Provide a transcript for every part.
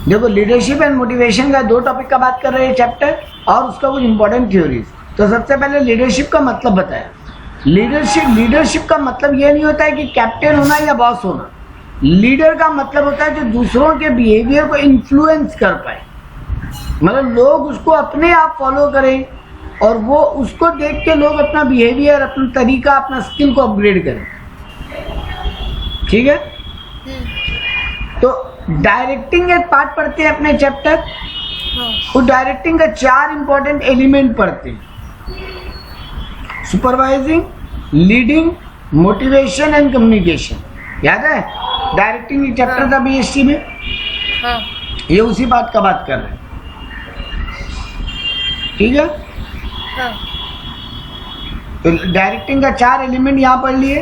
देखो leadership and motivation का 2 topic का बात कर रहे हैं चैप्टर और उसका कुछ इंपॉर्टेंट थ्योरीज। तो सबसे पहले लीडरशिप का मतलब बताया। लीडरशिप का मतलब ये नहीं होता है कि कैप्टन होना या बॉस होना। लीडर का मतलब होता है जो दूसरों के बिहेवियर को इन्फ्लुएंस कर पाए, मतलब लोग उसको अपने आप फॉलो करें और वो उसको देख के लोग अपना बिहेवियर, अपना तरीका, अपना स्किल को अपग्रेड करें। ठीक है, तो डायरेक्टिंग एक पार्ट पढ़ते हैं अपने चैप्टर। वो डायरेक्टिंग का 4 इंपॉर्टेंट एलिमेंट पढ़ते हैं: supervising, leading, motivation and communication. याद है डायरेक्टिंग एक चैप्टर था बीएससी में। ये उसी बात का बात कर रहे हैं। ठीक है, तो डायरेक्टिंग का 4 एलिमेंट यहाँ पढ़ लिए।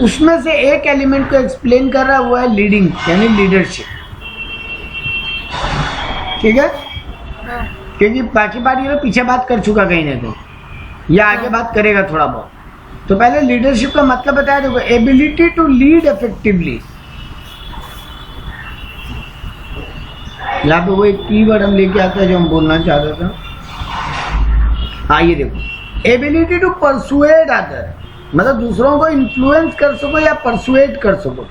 उसमें से एक एलिमेंट को एक्सप्लेन कर रहा है, वो है लीडिंग यानी लीडरशिप। ठीक है, क्योंकि बाकी बात ये पीछे बात कर चुका कहीं ना कहीं, या आगे बात करेगा थोड़ा बहुत। तो पहले लीडरशिप का मतलब बताया। देखो, एबिलिटी टू लीड इफेक्टिवली। यहाँ पे वो एक कीवर्ड हम लेके आते हैं जो हम बोलना चाह रहे थे। हाँ, ये देखो, एबिलिटी टू परसुएड अदर, मतलब दूसरों को इन्फ्लुएंस कर सको या परसुएड कर सको,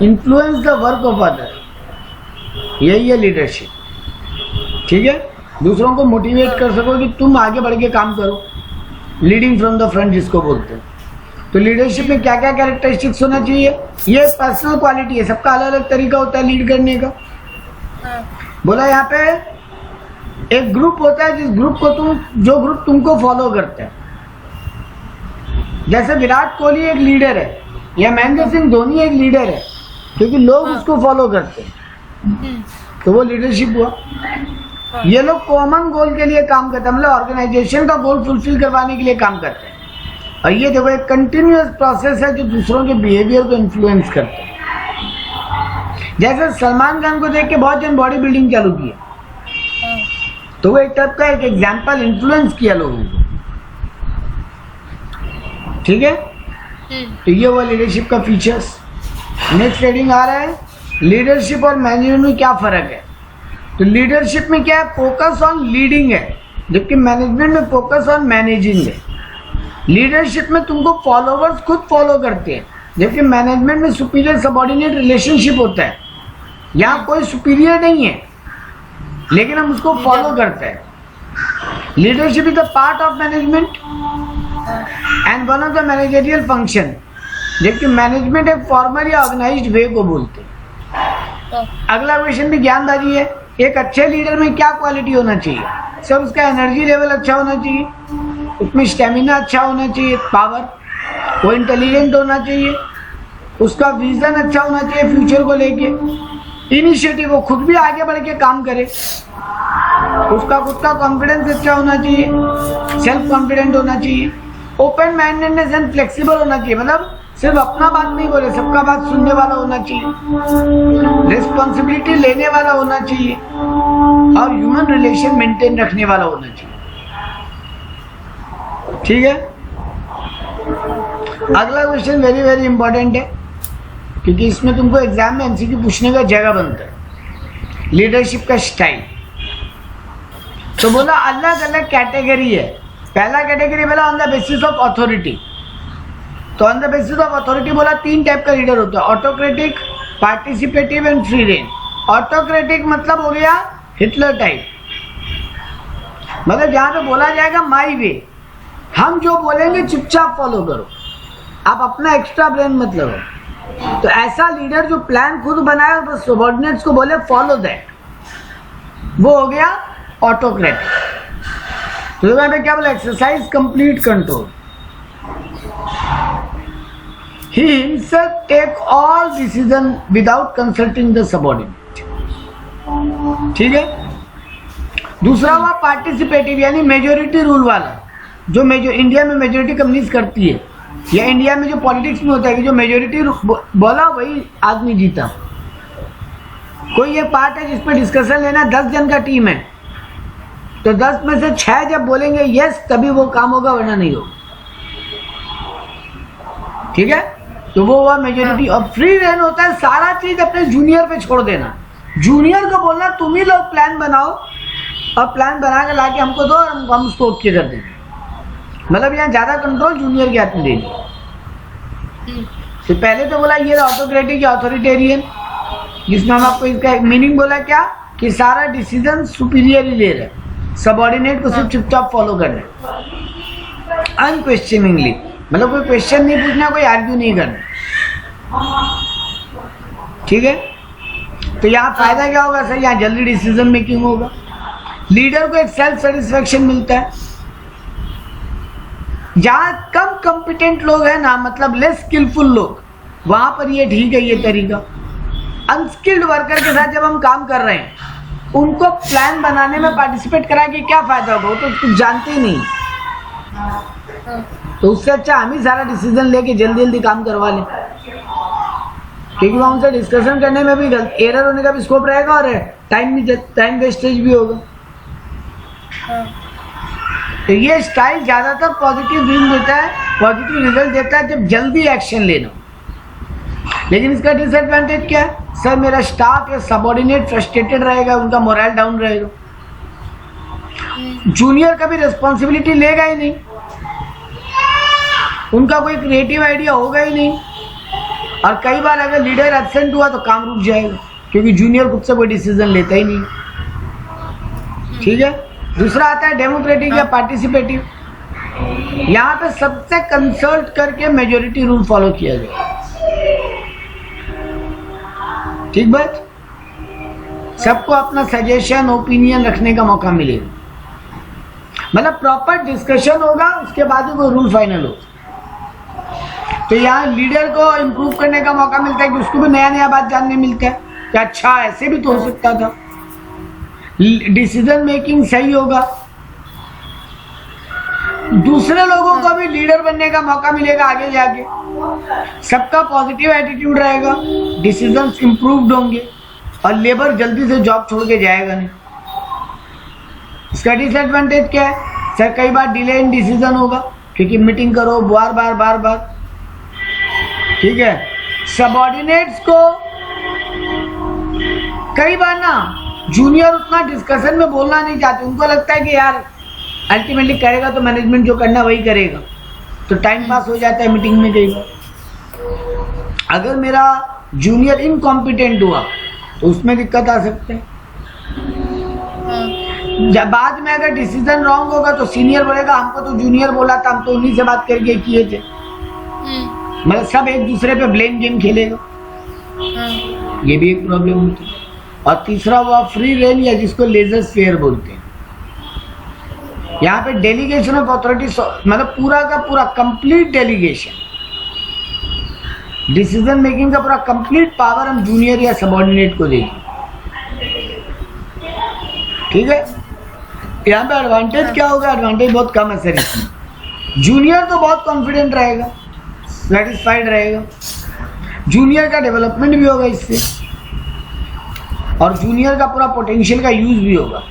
influence the work of other, यही है लीडरशिप। ठीक है, दूसरों को मोटिवेट कर सको कि तुम आगे बढ़ के काम करो, लीडिंग फ्रॉम द फ्रंट जिसको बोलते हैं। तो लीडरशिप में क्या क्या कैरेक्टरिस्टिक्स होना चाहिए? ये पर्सनल क्वालिटी है, सबका अलग अलग तरीका होता है लीड करने का। बोला यहाँ पे एक ग्रुप होता है जो ग्रुप तुमको फॉलो करता है। जैसे विराट कोहली एक लीडर है या महेंद्र सिंह धोनी एक लीडर है, क्योंकि लोग उसको फॉलो करते हैं, तो वो लीडरशिप हुआ। ये लोग कॉमन गोल के लिए काम करते हैं, मतलब ऑर्गेनाइजेशन का गोल फुलफिल करवाने के लिए काम करते हैं। और ये देखो एक कंटिन्यूअस प्रोसेस है जो दूसरों के बिहेवियर को इन्फ्लुएंस करते हैं। जैसे सलमान खान को देख के बहुत जन बॉडी बिल्डिंग चालू किया, तो वो एक टाइप का एक एग्जाम्पल इन्फ्लुएंस किया लोगों को। ठीक है, तो ये हुआ लीडरशिप का फीचर्स। नेक्स्ट हेडिंग आ रहा है लीडरशिप और मैनेजमेंट में क्या फर्क है। तो लीडरशिप में क्या है? फोकस ऑन लीडिंग है, जबकि मैनेजमेंट में फोकस ऑन मैनेजिंग है। लीडरशिप में तुमको फॉलोवर्स खुद फॉलो करते हैं, जबकि मैनेजमेंट में सुपीरियर सबऑर्डिनेट रिलेशनशिप होता है। यहाँ कोई सुपीरियर नहीं है, लेकिन हम उसको फॉलो करते हैं। Leadership is the part of management and one of the managerial function, जबकि मैनेजमेंट एक फॉर्मल या ऑर्गेनाइज्ड वे को बोलते हैं। अगला क्वेश्चन भी ज्ञानबाजी है। एक अच्छे लीडर में क्या क्वालिटी होना चाहिए? सब उसका एनर्जी लेवल अच्छा होना चाहिए, उसमें स्टेमिना अच्छा होना चाहिए, पावर, वो इंटेलिजेंट होना चाहिए, उसका विजन अच्छा होना चाहिए फ्यूचर को लेके, इनिशिएटिव, वो खुद भी आगे बढ़ के काम करे, उसका खुद का कॉन्फिडेंस अच्छा होना चाहिए, सेल्फ कॉन्फिडेंट होना चाहिए, ओपन माइंडेडनेस एंड फ्लेक्सिबल होना चाहिए, मतलब सिर्फ अपना बात नहीं बोले, सबका बात सुनने वाला होना चाहिए, रिस्पॉन्सिबिलिटी लेने वाला होना चाहिए और ह्यूमन रिलेशन मेंटेन रखने वाला होना चाहिए। ठीक है, अगला क्वेश्चन वेरी वेरी इंपॉर्टेंट है, क्योंकि इसमें तुमको एग्जाम में एमसीक्यू पूछने का जगह बनता है। लीडरशिप का स्टाइल। तो बोला अलग अलग कैटेगरी है। पहला कैटेगरी बोला on the basis of authority. तो on the basis of authority बोला 3 टाइप का लीडर होता है, autocratic, participative and free range. Autocratic मतलब हो गया हिटलर टाइप, मतलब जहां पे बोला जाएगा माई वे, हम जो बोलेंगे चुपचाप फॉलो करो, आप अपना एक्स्ट्रा ब्रेन मत लगाओ। तो ऐसा लीडर जो प्लान खुद बनाए और बस सबऑर्डिनेट्स को बोले फॉलो दैट, वो हो गया ऑटोक्रेटिक। तो यहाँ पे क्या बोला? Exercise complete control. He himself take all decision without consulting the subordinate। ठीक है, दूसरा हुआ पार्टिसिपेटिव यानी मेजोरिटी रूल वाला, जो इंडिया में मेजोरिटी कंपनीज करती है, या इंडिया में जो पॉलिटिक्स में होता है कि जो मेजोरिटी बोला वही आदमी जीता। कोई ये पार्ट है जिस पे डिस्कशन लेना, 10 जन का टीम है, तो 10 में से 6 जब बोलेंगे यस तभी वो काम होगा, वरना नहीं होगा। ठीक है, तो वो हुआ मेजोरिटी। और फ्री रेन होता है सारा चीज अपने जूनियर पे छोड़ देना। जूनियर को बोलना तुम ही लोग प्लान बनाओ और प्लान बना के लाके हमको दो और हम उसको ओके कर देंगे। मतलब यहाँ ज्यादा कंट्रोल जूनियर के हाथ में दे दिया। तो पहले तो बोला ये ऑटोक्रेटिक या ऑथोरिटेरियन, जिसमें हम आपको इसका मीनिंग बोला क्या कि सारा डिसीजन सुपीरियर ही ले रहे, सबऑर्डिनेट को सिर्फ चुपचाप फॉलो कर रहे, अनक्वेश्चनिंगली। मतलब कोई क्वेश्चन नहीं पूछना, कोई आर्ग्यू नहीं करना। ठीक है, तो यहाँ फायदा क्या होगा सर? यहाँ जल्दी डिसीजन मेकिंग होगा, लीडर को एक सेल्फ सेटिस्फेक्शन मिलता है। जहां कम कॉम्पिटेंट लोग हैं ना, मतलब लेस स्किलफुल लोग, वहां पर ये ठीक है ये तरीका। अनस्किल्ड वर्कर के साथ जब हम काम कर रहे हैं, उनको प्लान बनाने में पार्टिसिपेट करा के क्या फायदा होगा? वो तो कुछ जानते ही नहीं। तो उससे अच्छा हम ही सारा डिसीजन लेके जल्दी जल्दी काम करवा लें, क्योंकि वहां उनसे डिस्कशन करने में भी एरर होने का भी स्कोप रहेगा और टाइम वेस्टेज भी होगा। तो ये स्टाइल ज्यादातर पॉजिटिव रिजल्ट देता है जब जल्दी एक्शन लेना। लेकिन इसका डिसएडवांटेज क्या है? सर मेरा स्टाफ या सबऑर्डिनेट फ्रस्ट्रेटेड रहेगा, उनका मोरल डाउन रहेगा, जूनियर कभी रिस्पॉन्सिबिलिटी लेगा ही नहीं, उनका कोई क्रिएटिव आइडिया होगा ही नहीं, और कई बार अगर लीडर एब्सेंट हुआ तो काम रुक जाएगा, क्योंकि जूनियर खुद से कोई डिसीजन लेता ही नहीं। ठीक है, दूसरा आता है डेमोक्रेटिक या पार्टिसिपेटिव। यहाँ पे सबसे कंसल्ट करके मेजोरिटी रूल फॉलो किया जाए। ठीक बात, सबको अपना सजेशन ओपिनियन रखने का मौका मिलेगा, मतलब प्रॉपर डिस्कशन होगा, उसके बाद ही वो रूल फाइनल हो। तो यहाँ लीडर को इम्प्रूव करने का मौका मिलता है कि उसको भी नया नया बात जानने मिलता है कि अच्छा ऐसे भी तो हो सकता था। डिसीजन मेकिंग सही होगा, दूसरे लोगों को भी लीडर बनने का मौका मिलेगा आगे जाके, सबका पॉजिटिव एटीट्यूड रहेगा, डिसीजंस इंप्रूव्ड होंगे और लेबर जल्दी से जॉब छोड़ के जाएगा नहीं। इसका डिसएडवांटेज क्या है? सर कई बार डिले इन डिसीजन होगा, क्योंकि मीटिंग करो बार बार। ठीक है, सबऑर्डिनेट्स को कई बार ना जूनियर उतना डिस्कशन में बोलना नहीं चाहते, उनको लगता है कि यार अल्टीमेटली करेगा तो मैनेजमेंट जो करना वही करेगा, तो टाइम पास हो जाता है मीटिंग में। कई बार अगर मेरा जूनियर इनकॉम्पिटेंट हुआ तो उसमें दिक्कत आ सकते हैं। जब बाद में अगर डिसीजन रॉन्ग होगा तो सीनियर बोलेगा हमको तो जूनियर बोला था, हम तो उन्हीं से बात करके किए थे। मतलब सब एक दूसरे पे ब्लेम गेम खेलेगा, ये भी एक प्रॉब्लम होती है। और तीसरा हुआ फ्री रेन या जिसको लेजर फेयर बोलते हैं। यहाँ पे डेलीगेशन ऑफ अथॉरिटी, मतलब पूरा का पूरा कंप्लीट डेलीगेशन, डिसीजन मेकिंग का पूरा कंप्लीट पावर हम जूनियर या सबऑर्डिनेट को देंगे। ठीक है, यहाँ पे एडवांटेज क्या होगा? एडवांटेज बहुत कम है सर इसमें। जूनियर तो बहुत कॉन्फिडेंट रहेगा, सेटिस्फाइड रहेगा, जूनियर का डेवलपमेंट भी होगा इससे, और जूनियर का पूरा पोटेंशियल का यूज भी होगा।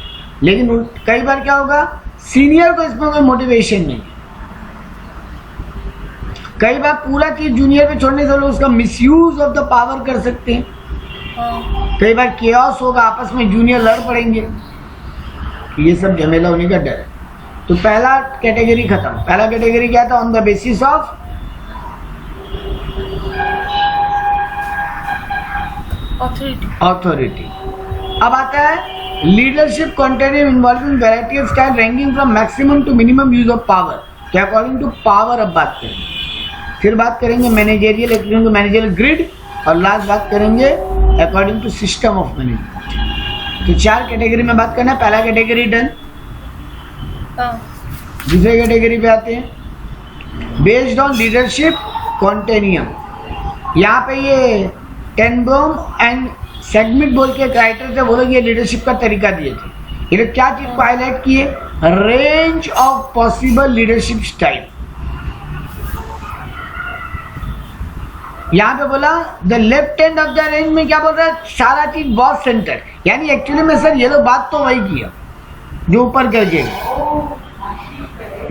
लेकिन कई बार क्या होगा, सीनियर को इसमें कोई मोटिवेशन नहीं, कई बार पूरा चीज जूनियर पे छोड़ने से लोग उसका मिसयूज ऑफ द पावर कर सकते हैं। कई बार केओस होगा, आपस में जूनियर लड़ पड़ेंगे, ये सब झमेला होने का डर है। तो पहला कैटेगरी खत्म। पहला कैटेगरी क्या था? On the basis of authority. अब आता है leadership continue involving variety of style ranking from maximum to minimum use of power. क्या अकॉर्डिंग टू पावर अब बात करेंगे, फिर बात करेंगे managerial according to managerial grid, और लास्ट बात करेंगे according to system of management. तो 4 कैटेगरी में बात करना है। पहला कैटेगरी डन। दूसरे कैटेगरी पे आते हैं बेस्ड ऑन लीडरशिप कॉन्टिन्यूम। यहाँ पे ये टेनबॉम एंड सेगमेंट बोल के राइटर थे, वो लोग ये लीडरशिप का तरीका दिए थे। ये लोग क्या चीज को हाईलाइट किए? Range of possible leadership style. यहाँ पे बोला the left end of the range में क्या बोल रहा है? सारा चीज बॉस सेंटर, यानी एक्चुअली में सर ये लोग बात तो वही किया जो ऊपर करके,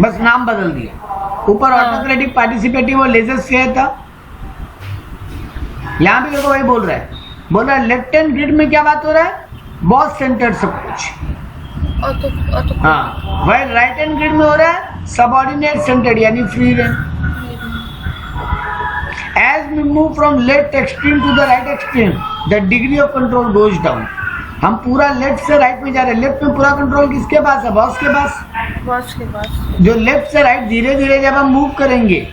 बस नाम बदल दिया। ऊपर ऑटोक्रेटिक, पार्टिसिपेटिव और लेजर फेयर था, यहाँ भी देखो भाई बोल रहा है लेफ्ट हैंड ग्रिड में क्या बात हो रहा है, बॉस सेंटर्ड सब कुछ। हाँ, वही राइट हैंड ग्रिड में हो रहा है सबऑर्डिनेट सेंटर्ड यानी free range. As we move from left extreme to the right extreme the degree of control goes down. हम पूरा लेफ्ट से राइट में जा रहे हैं, लेफ्ट में पूरा कंट्रोल किसके पास है, बॉस के पास। बॉस के पास। जो लेफ्ट से राइट धीरे धीरे जब हम मूव करेंगे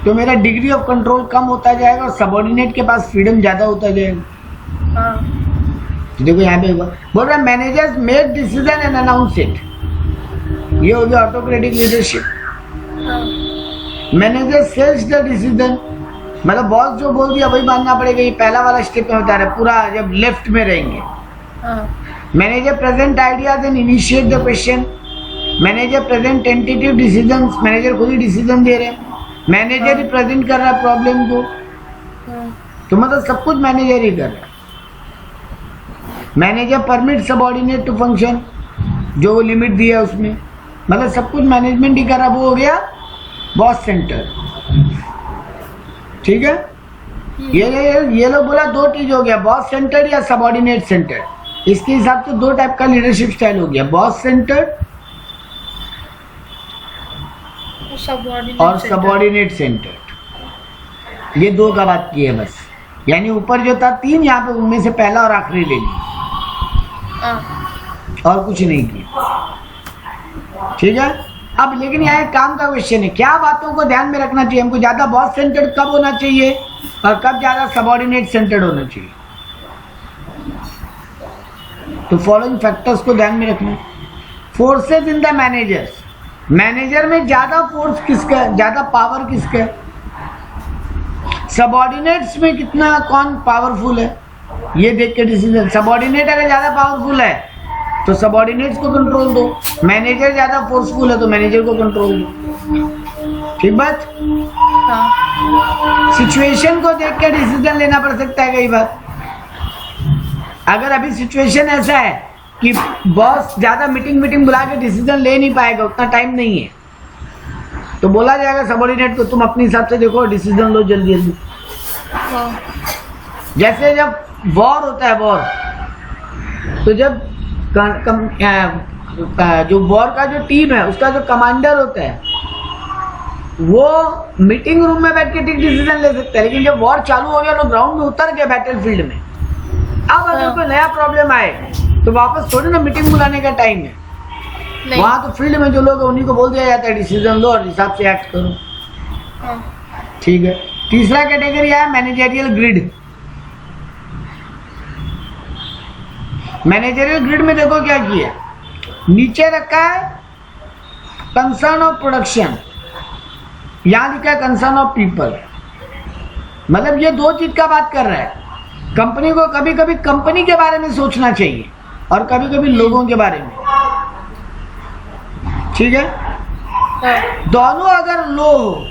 तो मेरा डिग्री ऑफ कंट्रोल कम होता जाएगा और सबऑर्डिनेट के पास फ्रीडम ज्यादा होता जाएगा। हाँ। तो देखो यहाँ पे बोल रहा है managers make decision and announce it, ये हो गया autocratic leadership. Manager sells the decision, मतलब बॉस जो बोल दिया वही मानना पड़ेगा, ये पहला वाला स्टेप में बता रहा है पूरा जब लेफ्ट में रहेंगे। Manager present ideas and initiate the question, manager present tentative decisions, manager खुद ही डिसीजन दे रहे हैं, मैनेजर ही प्रेजेंट कर रहा है प्रॉब्लम को, तो मतलब सब कुछ मैनेजर ही कर रहा है। Manager permit subordinate to function, जो वो लिमिट दिया उसमें, मतलब सब कुछ मैनेजमेंट ही कर रहा, वो हो गया बॉस सेंटर। ठीक है, ये लोग बोला दो चीज हो गया, बॉस सेंटर या सबऑर्डिनेट सेंटर। इसके हिसाब से दो टाइप का लीडरशिप स्टाइल हो गया, बॉस सेंटर और सबऑर्डिनेट सेंटर। ये दो का बात की है बस, यानी ऊपर जो था तीन, यहाँ पे उनमें से पहला और आखिरी ले लिया और कुछ नहीं किया। ठीक है, अब लेकिन यहाँ एक काम का क्वेश्चन है, क्या बातों को ध्यान में रखना चाहिए हमको, ज्यादा बॉस सेंटर्ड कब होना चाहिए और कब ज्यादा सबऑर्डिनेट सेंटर्ड होना चाहिए। तो फॉलोइंग फैक्टर्स को ध्यान में रखना। Forces in the managers, manager में ज्यादा फोर्स किसका है, ज्यादा पावर किसका है, सबऑर्डिनेट्स में कितना कौन पावरफुल है, ये देख के डिसीजन। सबऑर्डिनेट अगर ज्यादा पावरफुल है तो सबऑर्डिनेट्स को कंट्रोल दो, मैनेजर ज्यादा फोर्सफुल है तो मैनेजर को कंट्रोल दो। ठीक बात। सिचुएशन को देख के डिसीजन लेना पड़ सकता है कई बार। अगर अभी सिचुएशन ऐसा है कि बॉस ज्यादा मीटिंग बुला के डिसीजन ले नहीं पाएगा, उतना टाइम नहीं है, तो बोला जाएगा सबऑर्डिनेट को तुम अपने हिसाब से देखो डिसीजन लो जल्दी जल्दी। जैसे जब वॉर होता है, वॉर, तो जब जो वॉर का जो टीम है उसका जो कमांडर होता है वो मीटिंग रूम में बैठ के डिसीजन ले सकता है, लेकिन जब वॉर चालू हो गया लोग ग्राउंड में उतर गए बैटल फील्ड में, अब अगर कोई नया प्रॉब्लम आए तो वापस थोड़ी ना मीटिंग बुलाने का टाइम है, वहां तो फील्ड में जो लोग हैं उन्हीं को बोल दिया जाता है डिसीजन लो और हिसाब से एक्ट करो। ठीक है, तीसरा कैटेगरी है मैनेजरियल ग्रिड। मैनेजरियल ग्रिड में देखो क्या किया, नीचे रखा है कंसर्न ऑफ प्रोडक्शन, यहां लिखा है कंसर्न ऑफ पीपल। मतलब ये दो चीज का बात कर रहा है, कंपनी को कभी कभी कंपनी के बारे में सोचना चाहिए और कभी कभी लोगों के बारे में। ठीक है, दोनों अगर लो हो,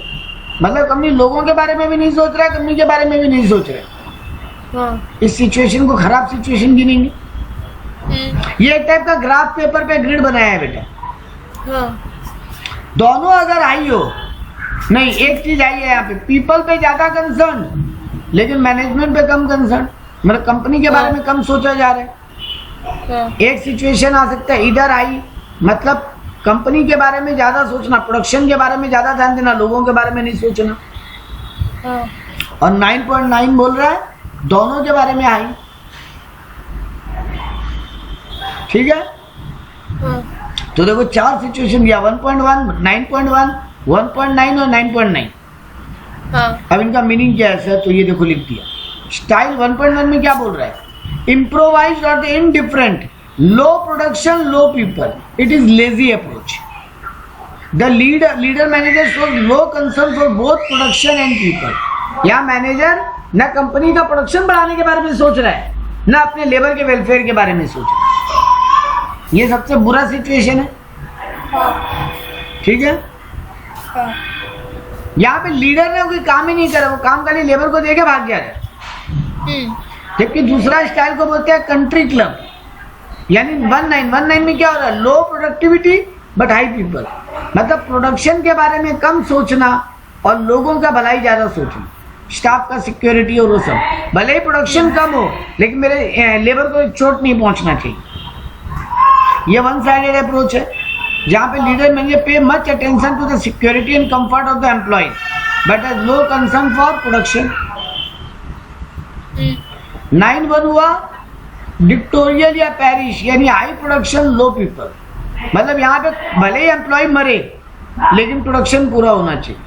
मतलब कंपनी लोगों के बारे में भी नहीं सोच रहा है, कंपनी के बारे में भी नहीं सोच रहा है, इस सिचुएशन को खराब सिचुएशन गिनेंगे। ये एक टाइप का ग्राफ पेपर पे ग्रिड बनाया है बेटा। दोनों अगर आई हो, नहीं एक चीज आई है यहाँ पे, पीपल पे ज्यादा कंसर्न लेकिन मैनेजमेंट पे कम कंसर्न, मतलब कंपनी के बारे में कम सोचा जा रहा है। एक सिचुएशन आ सकता है इधर आई, मतलब कंपनी के बारे में ज्यादा सोचना, प्रोडक्शन के बारे में ज्यादा ध्यान देना, लोगों के बारे में नहीं सोचना। और 9.9 बोल रहा है दोनों के बारे में आई। ठीक है, तो देखो चार सिचुएशन दिया, 1.1, 9.1, 1.9 और 9.9। अब इनका मीनिंग क्या है सर, तो ये देखो लिख दिया। स्टाइल 1.1 में क्या बोल रहा है, इम्प्रोवाइज्ड और the indifferent, low production low people, it is lazy approach. The leader manager shows low concern for both production and people. यहाँ मैनेजर न कंपनी का प्रोडक्शन बढ़ाने के बारे में सोच रहा है, न अपने लेबर के वेलफेयर के बारे में सोच रहा है। ये सबसे बुरा सिचुएशन है। ठीक है, यहाँ पे लीडर ने कोई काम ही नहीं करा, वो काम खाली लेबर को देके भाग जा रहा है। जबकि दूसरा स्टाइल को बोलते हैं कंट्री क्लब, यानी 19 में क्या हो रहा है, लो प्रोडक्टिविटी बट हाई पीपल, मतलब प्रोडक्शन के बारे में कम सोचना और लोगों का भलाई ज्यादा सोचना। स्टाफ का सिक्योरिटी और वो सब, भले ही प्रोडक्शन कम हो लेकिन मेरे लेबर को चोट नहीं पहुंचना चाहिए। ये वन साइडेड अप्रोच है जहाँ पे leader manager pay much attention to the security and comfort of the employee but has low concern for production. 9-1 हुआ डिक्टोरियल या पेरिश यानी हाई प्रोडक्शन लो पीपल, मतलब यहाँ पे भले ही एम्प्लॉय मरे लेकिन प्रोडक्शन पूरा होना चाहिए।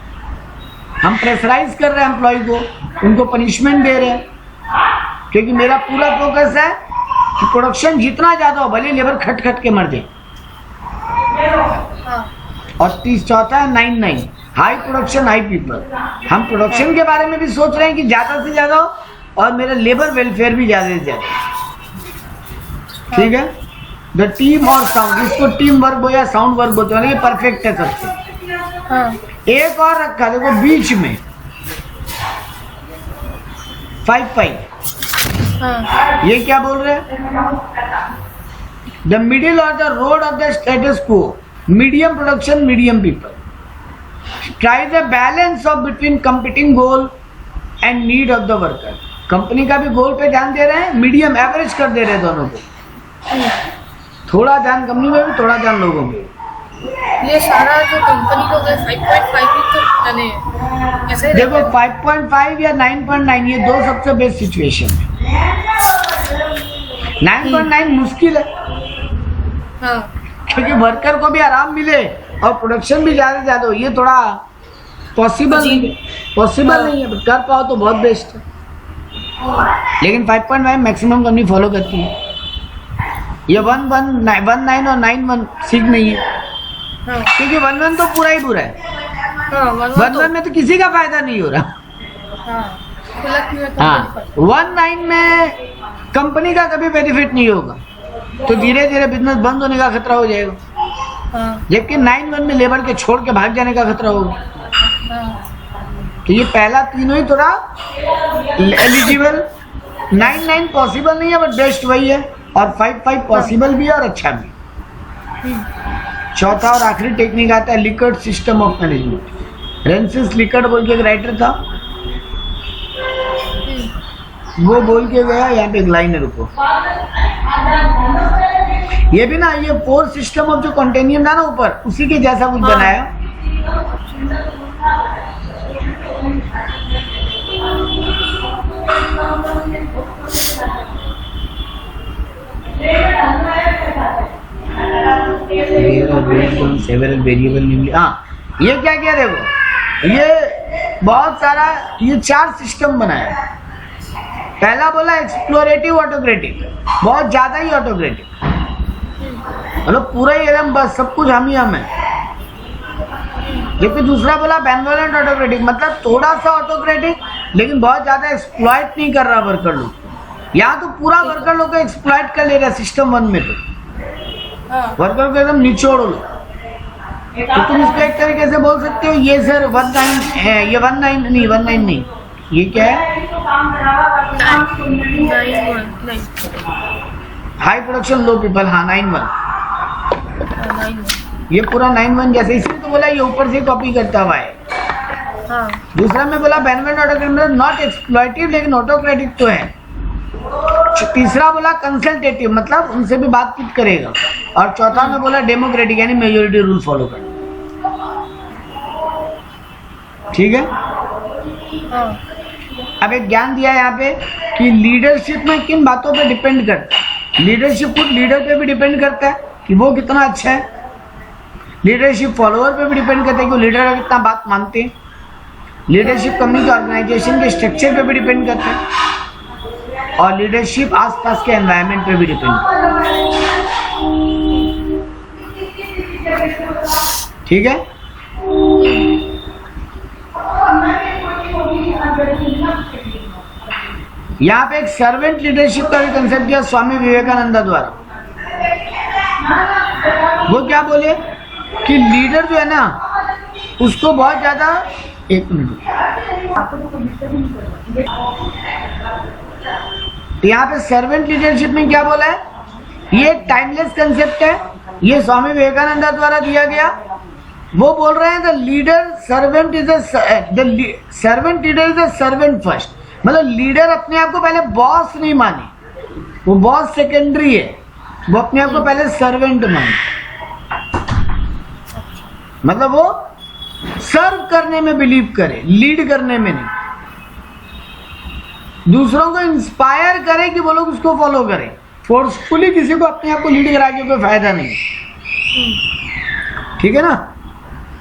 हम प्रेशराइज कर रहे हैं एम्प्लॉय को, उनको पनिशमेंट दे रहे हैं क्योंकि मेरा पूरा फोकस है कि प्रोडक्शन जितना ज्यादा हो, भले लेबर खट खट के मर जाए। और चौथा है 9-9 हाई प्रोडक्शन हाई पीपल। हम प्रोडक्शन के बारे में भी सोच रहे हैं कि ज्यादा से ज्यादा हो और मेरा लेबर वेलफेयर भी ज्यादा से ज्यादा। ठीक है, द टीम और साउंड, इसको टीम वर्क बोया साउंड वर्क बोलते हैं, ये परफेक्ट है सबसे। एक और रखा देखो बीच में 5-5, ये क्या बोल रहे हैं? The middle of the road of the status quo, medium production medium people, try the balance of between competing goal and need of the worker. Company का भी गोल पे ध्यान दे रहे हैं, मीडियम एवरेज कर दे रहे हैं दोनों को, थोड़ा ध्यान कंपनी में भी थोड़ा ध्यान लोगों में। ये सारा जो कंपनी लोग है 5.5 तो जाने ऐसे देखो 5.5 या 9.9 ये दो सबसे बेस्ट सिचुएशन है। 9.9 मुश्किल है क्योंकि वर्कर को भी आराम मिले और प्रोडक्शन भी ज्यादा से ज्यादा हो, ये थोड़ा पॉसिबल नहीं है, बट कर पाओ तो बहुत बेस्ट है। लेकिन 5.5 मैक्सिमम कंपनी फॉलो करती है। ये 1.9 और 9.1 सीख नहीं है क्योंकि 1.1 तो पूरा ही बुरा है। 1.1 में तो किसी का फायदा नहीं हो रहा। 1.9 में कंपनी का कभी बेनिफिट नहीं होगा, तो धीरे धीरे बिजनेस बंद होने का खतरा हो जाएगा। जबकि 9.1 में लेबर के छोड़ के भाग जाने का खतरा होगा। तो ये पहला तीनों ही थोड़ा एलिजिबल। 9.9 पॉसिबल नहीं है बट बेस्ट वही है, और 5.5 पॉसिबल भी है और अच्छा भी। चौथा और आखिरी टेक्निक आता है Likert system of management. Rensis Likert बोल के एक राइटर था, वो बोल के गया, यहाँ पे एक लाइन है, रुको। ये भी ना, ये 4 सिस्टम ऑफ जो कॉन्टेनियम था ना ऊपर, उसी के जैसा कुछ बनाया। ये क्या क्या देखो, ये बहुत सारा, ये 4 सिस्टम बनाया। पहला बोला एक्सप्लोरेटिव ऑटोक्रेटिक, बहुत ज्यादा ही ऑटोक्रेटिक, मतलब पूरा ही एकदम बस सब कुछ हम ही हम है। जबकि दूसरा बोला बेनेवोलेंट ऑटोक्रेटिक, मतलब थोड़ा सा ऑटोक्रेटिक लेकिन बहुत ज्यादा एक्सप्लॉइट नहीं कर रहा वर्कर लोग। यहाँ तो पूरा वर्कर लोग को एक्सप्लॉइट कर ले रहा सिस्टम 1 में, तो वर्कर को एकदम निचोड़ लो। तो तुम इसको एक तरीके से बोल सकते हो, ये सर 1.9 है, ये 1.9 नहीं, ये क्या है? हाई प्रोडक्शन लो पीपल, हाँ 9.1। ये पूरा 9.1 जैसे, इसलिए तो बोला ये ऊपर से कॉपी करता हुआ है। दूसरा में बोला बेनेवोलेंट ऑटोक्रेटिक, नॉट एक्सप्लॉइटिव लेकिन ऑटोक्रेटिक तो है। तीसरा बोला कंसल्टेटिव, मतलब उनसे भी बातचीत करेगा। और चौथा में बोला डेमोक्रेटिक, यानी मेजोरिटी रूल फॉलो कर। ठीक है, अब एक ज्ञान दिया है यहाँ पे कि लीडरशिप में किन बातों पे डिपेंड करता है। लीडरशिप खुद लीडर पे भी डिपेंड करता है कि वो कितना अच्छा है। लीडरशिप फॉलोअर पे भी डिपेंड करता है कि वो लीडर का कितना बात मानते हैं। लीडरशिप कम्युनिटी ऑर्गेनाइजेशन के स्ट्रक्चर पे भी डिपेंड करता है, और लीडरशिप आसपास के एनवायरनमेंट पे भी डिपेंड करता है। ठीक है, यहाँ पे एक सर्वेंट लीडरशिप का भी कंसेप्ट दिया स्वामी विवेकानंद द्वारा। वो क्या बोले कि लीडर जो है ना, उसको बहुत ज्यादा, एक मिनट, यहाँ पे सर्वेंट लीडरशिप में क्या बोला है, ये एक टाइमलेस कंसेप्ट है, ये स्वामी विवेकानंद द्वारा दिया गया। वो बोल रहे हैं the leader servant is servant leader is a servant first, मतलब लीडर अपने आप को पहले बॉस नहीं माने, वो बॉस सेकेंडरी है, वो अपने आप को पहले सर्वेंट माने, मतलब वो सर्व करने में बिलीव करे, लीड करने में नहीं। दूसरों को इंस्पायर करे कि वो लोग उसको फॉलो करें, फोर्सफुली किसी को अपने आप को लीड करा के कोई फायदा नहीं। ठीक है ना?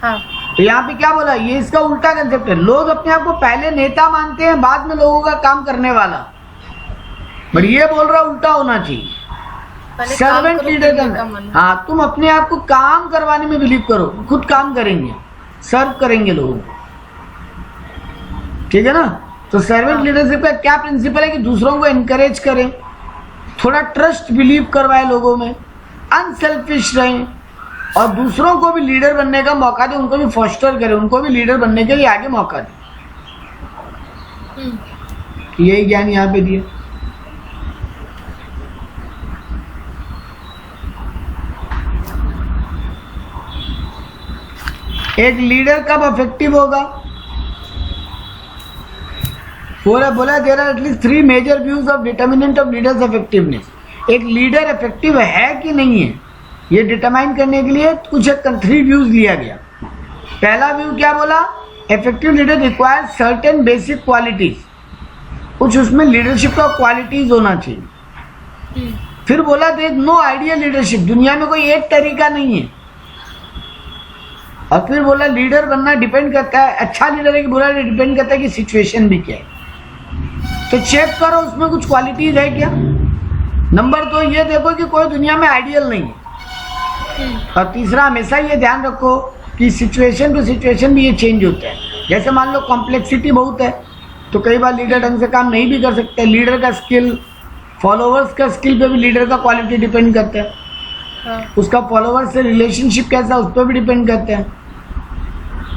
हाँ। तो यहाँ पे क्या बोला, ये इसका उल्टा कंसेप्ट है। लोग अपने आप को पहले नेता मानते हैं, बाद में लोगों का काम करने वाला, बट ये बोल रहा उल्टा होना चाहिए। सर्वेंट लीडर का, हाँ, तुम अपने आप को काम करवाने में बिलीव करो, खुद काम करेंगे, सर्व करेंगे लोगों को। ठीक है ना? तो सर्वेंट लीडरशिप का क्या प्रिंसिपल है कि दूसरों को एनकरेज करें, थोड़ा ट्रस्ट बिलीव करवाए लोगों में, अनसेल्फिश रहें और दूसरों को भी लीडर बनने का मौका दें, उनको भी फॉस्टर करें, उनको भी लीडर बनने के लिए आगे मौका दें। यही ज्ञान यहाँ पे दिया। एक लीडर कब इफेक्टिव होगा? बोला there are at least 3 major views of determinant of leaders effectiveness. एक लीडर इफेक्टिव है कि नहीं है, ये डिटरमाइन करने के लिए कुछ 3 व्यूज लिया गया। पहला व्यू क्या बोला? Effective leader requires certain basic qualities, कुछ उसमें लीडरशिप का क्वालिटीज होना चाहिए। फिर बोला there is no ideal leadership, दुनिया में कोई एक तरीका नहीं है। और फिर बोला लीडर बनना डिपेंड करता है, अच्छा लीडर है कि बुरा लीडर डिपेंड करता है कि सिचुएशन भी क्या है। तो चेक करो उसमें कुछ क्वालिटीज है क्या। नंबर 2 ये देखो कि कोई दुनिया में आइडियल नहीं है। और तीसरा हमेशा ये ध्यान रखो कि सिचुएशन टू सिचुएशन भी ये चेंज होता है। जैसे मान लो कॉम्प्लेक्सिटी बहुत है तो कई बार लीडर ढंग से काम नहीं भी कर सकते। लीडर का स्किल, फॉलोवर्स का स्किल पे भी लीडर का क्वालिटी डिपेंड करता है। उसका फॉलोवर्स से रिलेशनशिप कैसा, उस पर भी डिपेंड करता है।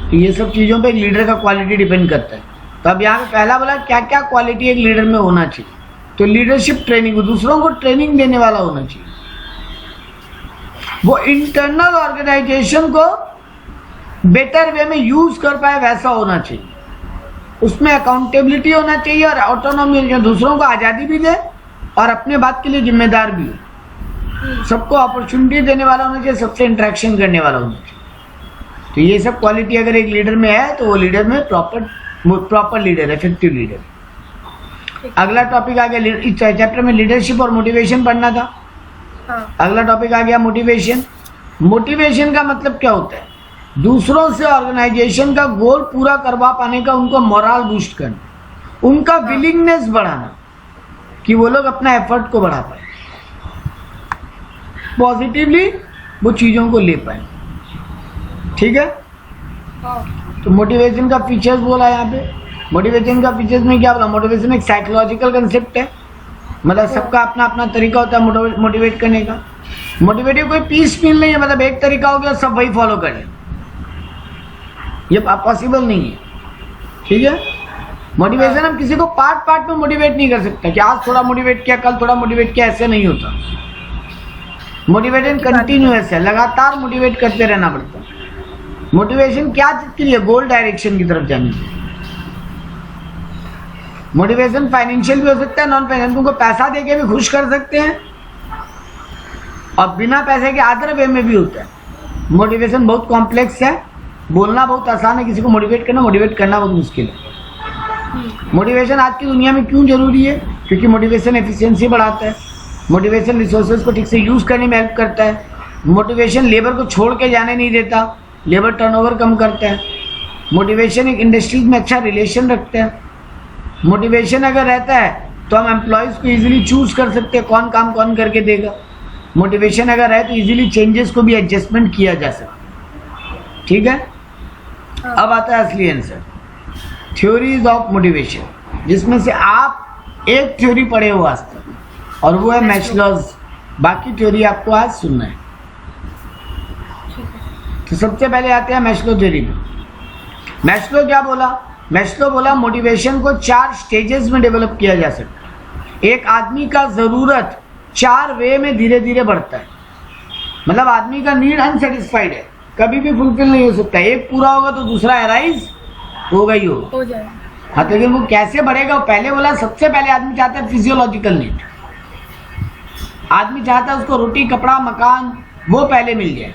तो ये सब चीज़ों पे एक लीडर का क्वालिटी डिपेंड करता है। तो अब यहाँ पे पहला बोला क्या क्या क्वालिटी एक लीडर में होना चाहिए। तो लीडरशिप ट्रेनिंग, दूसरों को ट्रेनिंग देने वाला होना चाहिए। वो इंटरनल ऑर्गेनाइजेशन को बेटर वे में यूज कर पाए वैसा होना चाहिए। उसमें अकाउंटेबिलिटी होना चाहिए और ऑटोनॉमी, दूसरों को आज़ादी भी दे और अपने बात के लिए जिम्मेदार भी हो। सबको अपॉर्चुनिटी देने वाला होना चाहिए, सबसे इंटरेक्शन करने वाला होना चाहिए। तो ये सब क्वालिटी अगर एक लीडर में है तो वो लीडर में प्रॉपर लीडर, इफेक्टिव लीडर। अगला टॉपिक आ गया, इस चैप्टर में लीडरशिप और मोटिवेशन पढ़ना था। अगला टॉपिक आ गया मोटिवेशन। मोटिवेशन का मतलब क्या होता है? दूसरों से ऑर्गेनाइजेशन का गोल पूरा करवा पाने का उनको मोरल बूस्ट करना, उनका विलिंगनेस बढ़ाना कि वो लोग अपना एफर्ट को बढ़ा पाए, पॉजिटिवली वो चीज़ों को ले पाए। ठीक है? तो मोटिवेशन का फीचर्स बोला यहाँ पे। मोटिवेशन का फीचर्स में क्या बोला? मोटिवेशन एक साइकोलॉजिकल कंसेप्ट है, मतलब सबका अपना अपना तरीका होता है मोटिवेट करने का। मोटिवेटिव कोई पीस मील नहीं है, मतलब एक तरीका हो गया सब वही फॉलो करें, ये पॉसिबल नहीं है। ठीक है? मोटिवेशन हम किसी को पार्ट में मोटिवेट नहीं कर सकते कि आज थोड़ा मोटिवेट किया, कल थोड़ा मोटिवेट किया, ऐसे नहीं होता। मोटिवेशन कंटिन्यूअस है, लगातार मोटिवेट करते रहना पड़ता है। मोटिवेशन क्या चीज के लिए? गोल डायरेक्शन की तरफ जाने के लिए। मोटिवेशन फाइनेंशियल भी हो सकता है, नॉन फाइनेंशियल। तुमको पैसा देके भी खुश कर सकते हैं और बिना पैसे के अदर वे में भी होता है। मोटिवेशन बहुत कॉम्प्लेक्स है, बोलना बहुत आसान है, किसी को मोटिवेट करना बहुत मुश्किल है। मोटिवेशन आज की दुनिया में क्यों जरूरी है? क्योंकि मोटिवेशन एफिशिएंसी बढ़ाता है, मोटिवेशन रिसोर्सेज को ठीक से यूज करने में हेल्प करता है, मोटिवेशन लेबर को छोड़ के जाने नहीं देता, लेबर टर्नओवर कम करता है, मोटिवेशन एक इंडस्ट्रीज में अच्छा रिलेशन रखता है, मोटिवेशन अगर रहता है तो हम एम्प्लॉयज़ को इजीली चूज कर सकते हैं कौन काम कौन करके देगा, मोटिवेशन अगर है तो इजीली चेंजेस को भी एडजस्टमेंट किया जा सकता। ठीक है? अब आता है असली आंसर, थ्योरीज ऑफ मोटिवेशन, जिसमें से आप एक थ्योरी पढ़े हो आज तक और वो है मैस्लोज। बाकी थ्योरी आपको आज सुनना है। तो सबसे पहले आते हैं मैस्लो थ्योरी में। मैस्लो क्या बोला? मैस्लो बोला मोटिवेशन को 4 स्टेजेस में डेवलप किया जा सकता है। एक आदमी का ज़रूरत 4 वे में धीरे धीरे बढ़ता है, मतलब आदमी का नीड अनसेटिस्फाइड है, कभी भी फुलफिल नहीं हो सकता। एक पूरा होगा तो दूसरा अराइज होगा ही होगा। हो जाए। हाँ, तो लेकिन वो कैसे बढ़ेगा? पहले बोला सबसे पहले आदमी चाहता है फिजियोलॉजिकल नीड। आदमी चाहता है उसको रोटी कपड़ा मकान वो पहले मिल जाए।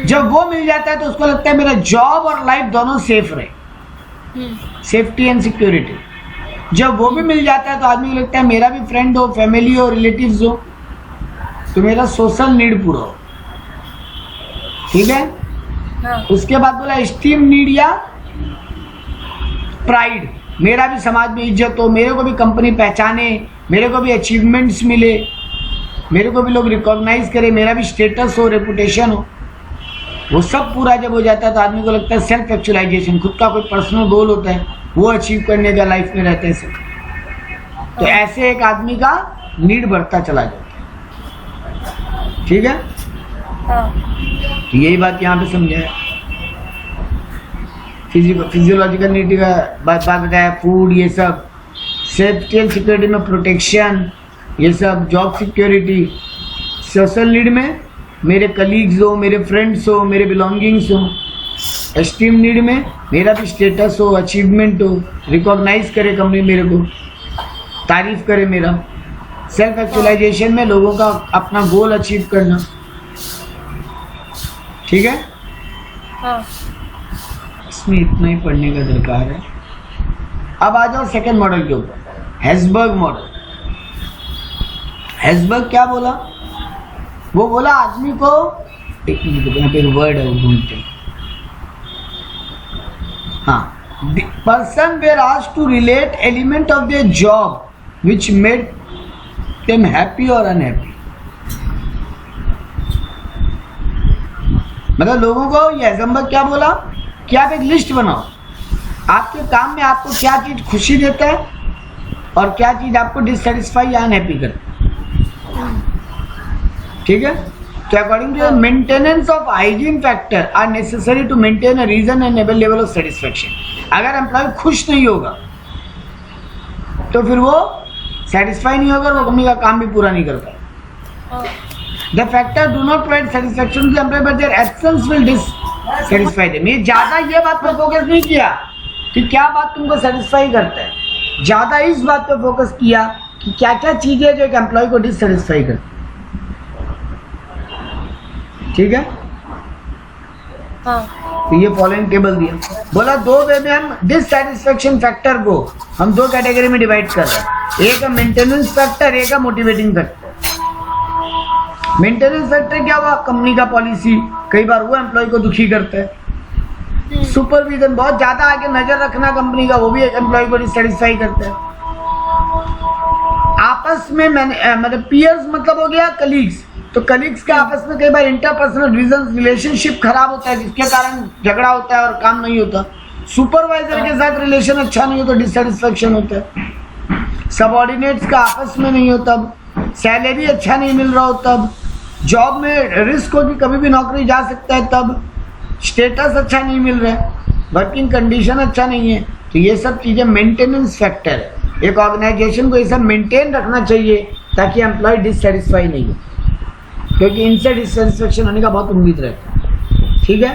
जब वो मिल जाता है तो उसको लगता है मेरा जॉब और लाइफ दोनों सेफ रहे, सेफ्टी एंड सिक्योरिटी। जब वो भी मिल जाता है तो आदमी को लगता है मेरा भी फ्रेंड हो, फैमिली हो, रिलेटिव्स हो, तो मेरा सोशल नीड पूरा हो। ठीक है। हाँ। उसके बाद बोला स्टीम नीड या प्राइड, मेरा भी समाज में इज्जत हो, मेरे को भी कंपनी पहचाने, मेरे को भी अचीवमेंट्स मिले, मेरे को भी लोग रिकॉग्नाइज करे, मेरा भी स्टेटस हो, रेपुटेशन हो। वो सब पूरा जब हो जाता है तो आदमी को लगता है सेल्फ एक्चुअलाइजेशन, खुद का कोई पर्सनल गोल होता है वो अचीव करने का लाइफ में रहता है सब। तो ऐसे एक आदमी का नीड बढ़ता चला जाता है। ठीक है। हाँ। तो यही बात यहाँ पे समझाया। फिजियोलॉजिकल नीड का बात बताया, फूड ये सब, सेफ्टी एंड सिक्योरिटी में प्रोटेक्शन ये सब, जॉब सिक्योरिटी। सोशल नीड में मेरे कलीग्स हो, मेरे फ्रेंड्स हो, मेरे बिलोंगिंग्स हो। एस्टीम नीड में मेरा भी स्टेटस हो, अचीवमेंट हो, रिकॉग्नाइज करे कंपनी मेरे को, तारीफ करे मेरा। सेल्फ एक्चुअलाइजेशन में लोगों का अपना गोल अचीव करना। ठीक है। हाँ। इसमें इतना ही पढ़ने का दरकार है। अब आ जाओ सेकंड मॉडल के ऊपर, हेज़बर्ग मॉडल। हेज़बर्ग क्या बोला? वो बोला आदमी को, एक मिनट यहाँ पे एक वर्ड है वो ढूंढते हैं। हाँ, person were asked to relate element of their job which made them happy और अनहैप्पी। मतलब लोगों को ये हेज़बर्ग क्या बोला कि आप एक लिस्ट बनाओ, आपके काम में आपको क्या चीज खुशी देता है और क्या चीज आपको डिससेटिस्फाई या अनहैप्पी करता है। ठीक है। तो according to maintenance of hygiene factor are necessary to maintain a reason and level of satisfaction. अगर एम्प्लॉय खुश नहीं होगा तो फिर वो सेटिस्फाई नहीं होगा और वो कंपनी का काम भी पूरा नहीं कर पाएगा। The factor do not provide satisfaction to employee but their absence will dissatisfy them. ये ज्यादा ये बात पर फोकस नहीं किया कि क्या बात तुमको सेटिस्फाई करता है, ज्यादा इस बात पे फोकस किया कि क्या क्या चीजें जो एक एम्प्लॉय को डिससेटिस्फाई करती है। ठीक है। हाँ। तो ये फॉलोइंग टेबल दिया, बोला दो वे में हम डिससेटिस्फेक्शन फैक्टर को हम दो कैटेगरी में डिवाइड कर रहे हैं। एक है मेंटेनेंस फैक्टर, एक है मोटिवेटिंग फैक्टर। मेंटेनेंस फैक्टर क्या हुआ? कंपनी का पॉलिसी, कई बार वो एम्प्लॉय को दुखी करता है। सुपरविजन, बहुत ज्यादा आगे नजर रखना कंपनी का, वो भी एक एम्प्लॉय को डिससेटिस्फाई करता है। आपस में मतलब पीयर्स मतलब हो गया कलीग्स, तो कलीग्स के आपस में कई बार इंटरपर्सनल रिलेशनशिप खराब होता है जिसके कारण झगड़ा होता है और काम नहीं होता। सुपरवाइजर के साथ रिलेशन अच्छा नहीं हो तो डिससेटिस्फेक्शन होता है। सबऑर्डिनेट्स का आपस में नहीं हो तब, सैलरी अच्छा नहीं मिल रहा हो तब, जॉब में रिस्क हो कि कभी भी नौकरी जा सकता है तब, स्टेटस अच्छा नहीं मिल रहा है, वर्किंग कंडीशन अच्छा नहीं है। तो ये सब चीज़ें मेंटेनेंस फैक्टर है। एक ऑर्गेनाइजेशन को ये सब मेंटेन रखना चाहिए ताकि एम्प्लॉय डिससेटिस्फाई नहीं हो, क्योंकि इनसे डिससेटिस्फेक्शन होने का बहुत उम्मीद रहता है। ठीक है।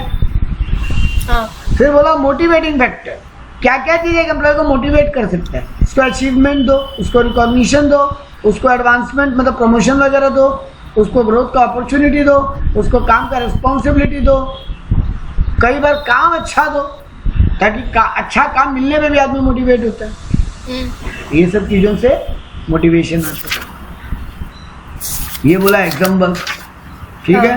हाँ। फिर बोला मोटिवेटिंग फैक्टर, क्या क्या चीज़ें एक एम्प्लॉय को मोटिवेट कर सकता है। उसको अचीवमेंट दो, उसको रिकॉग्निशन दो, उसको एडवांसमेंट मतलब प्रमोशन वगैरह दो, उसको ग्रोथ का अपॉर्चुनिटी दो, उसको काम का रिस्पॉन्सिबिलिटी दो, कई बार काम अच्छा दो ताकि अच्छा काम मिलने में भी आदमी मोटिवेट होता है। ये सब चीज़ों से मोटिवेशन आता है। ये बोला एग्जाम्पल। ठीक है।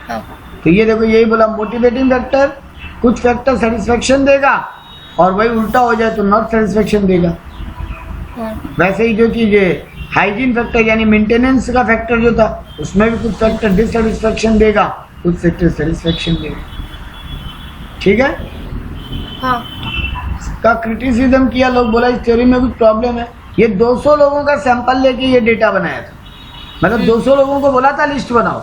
हाँ। तो ये देखो यही बोला मोटिवेटिंग फैक्टर कुछ फैक्टर सेटिस्फेक्शन देगा और वही उल्टा हो जाए तो नॉट सेटिस्फेक्शन देगा। वैसे ही जो चीज़ हाइजीन फैक्टर यानी मेंटेनेंस का फैक्टर जो था उसमें भी कुछ फैक्टर डिससेटिस्फेक्शन देगा, कुछ फैक्टर सेटिस्फेक्शन देगा। ठीक है। हाँ। का क्रिटिसिज्म किया, लोग बोला इस थ्योरी में कुछ प्रॉब्लम है। ये 200 लोगों का सैंपल लेके ये डेटा बनाया था, मतलब 200 लोगों को बोला था लिस्ट बनाओ,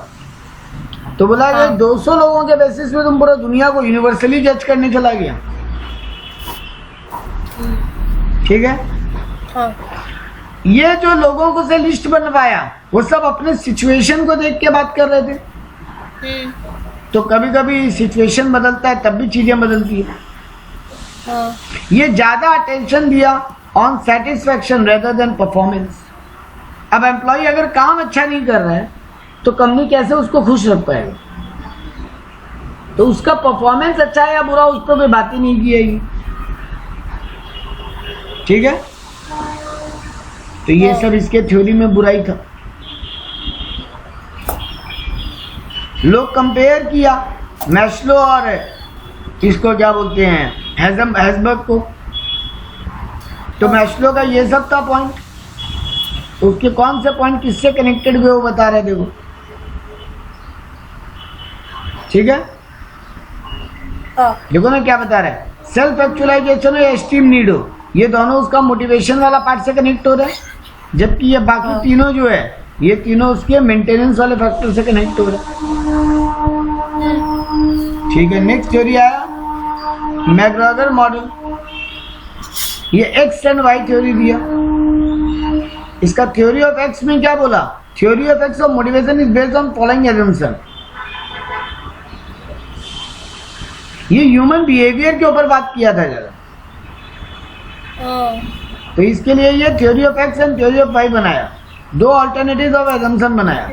तो बोला हाँ। 200 लोगों के बेसिस में तुम पूरा दुनिया को यूनिवर्सली जज करने चला गया। ठीक है। हाँ। ये जो लोगों को से लिस्ट बनवाया वो सब अपने सिचुएशन को देख के बात कर रहे थे। तो कभी कभी सिचुएशन बदलता है, तब भी चीजें बदलती है। हाँ, ये ज्यादा अटेंशन दिया on satisfaction rather than performance. अब एम्प्लॉय अगर काम अच्छा नहीं कर रहा है तो कंपनी कैसे उसको खुश रख पाएगा? तो उसका परफॉर्मेंस अच्छा है या बुरा, उस पर कोई बात ही नहीं की जाएगी। ठीक है, तो ये सब इसके थ्योरी में बुराई था। लोग कंपेयर किया मैस्लो और इसको क्या बोलते हैं, हेज़बर्ग को। तो मैस्लो का ये सब था पॉइंट, उसके कौन से पॉइंट किससे कनेक्टेड हुए वो बता रहे, देखो। ठीक है, हाँ, देखो ना क्या बता रहा है, सेल्फ एक्चुअलाइजेशन और एस्टीम नीड हो, ये दोनों उसका मोटिवेशन वाला पार्ट से कनेक्ट हो रहा है, जबकि ये बाकी तीनों जो है ये तीनों उसके मेंटेनेंस वाले फैक्टर से कनेक्ट हो रहे हैं। ठीक है, नेक्स्ट थ्योरी आया मैकग्रेगर मॉडल। ये एक्स एंड वाई थ्योरी दिया। इसका थ्योरी ऑफ एक्स में क्या बोला, theory of x of motivation is based on following assumption. ये ह्यूमन बिहेवियर के ऊपर बात किया था ज्यादा, हाँ, तो इसके लिए ये theory of X and theory of Y बनाया, दो अल्टरनेटिव ऑफ एजम्पशन बनाया।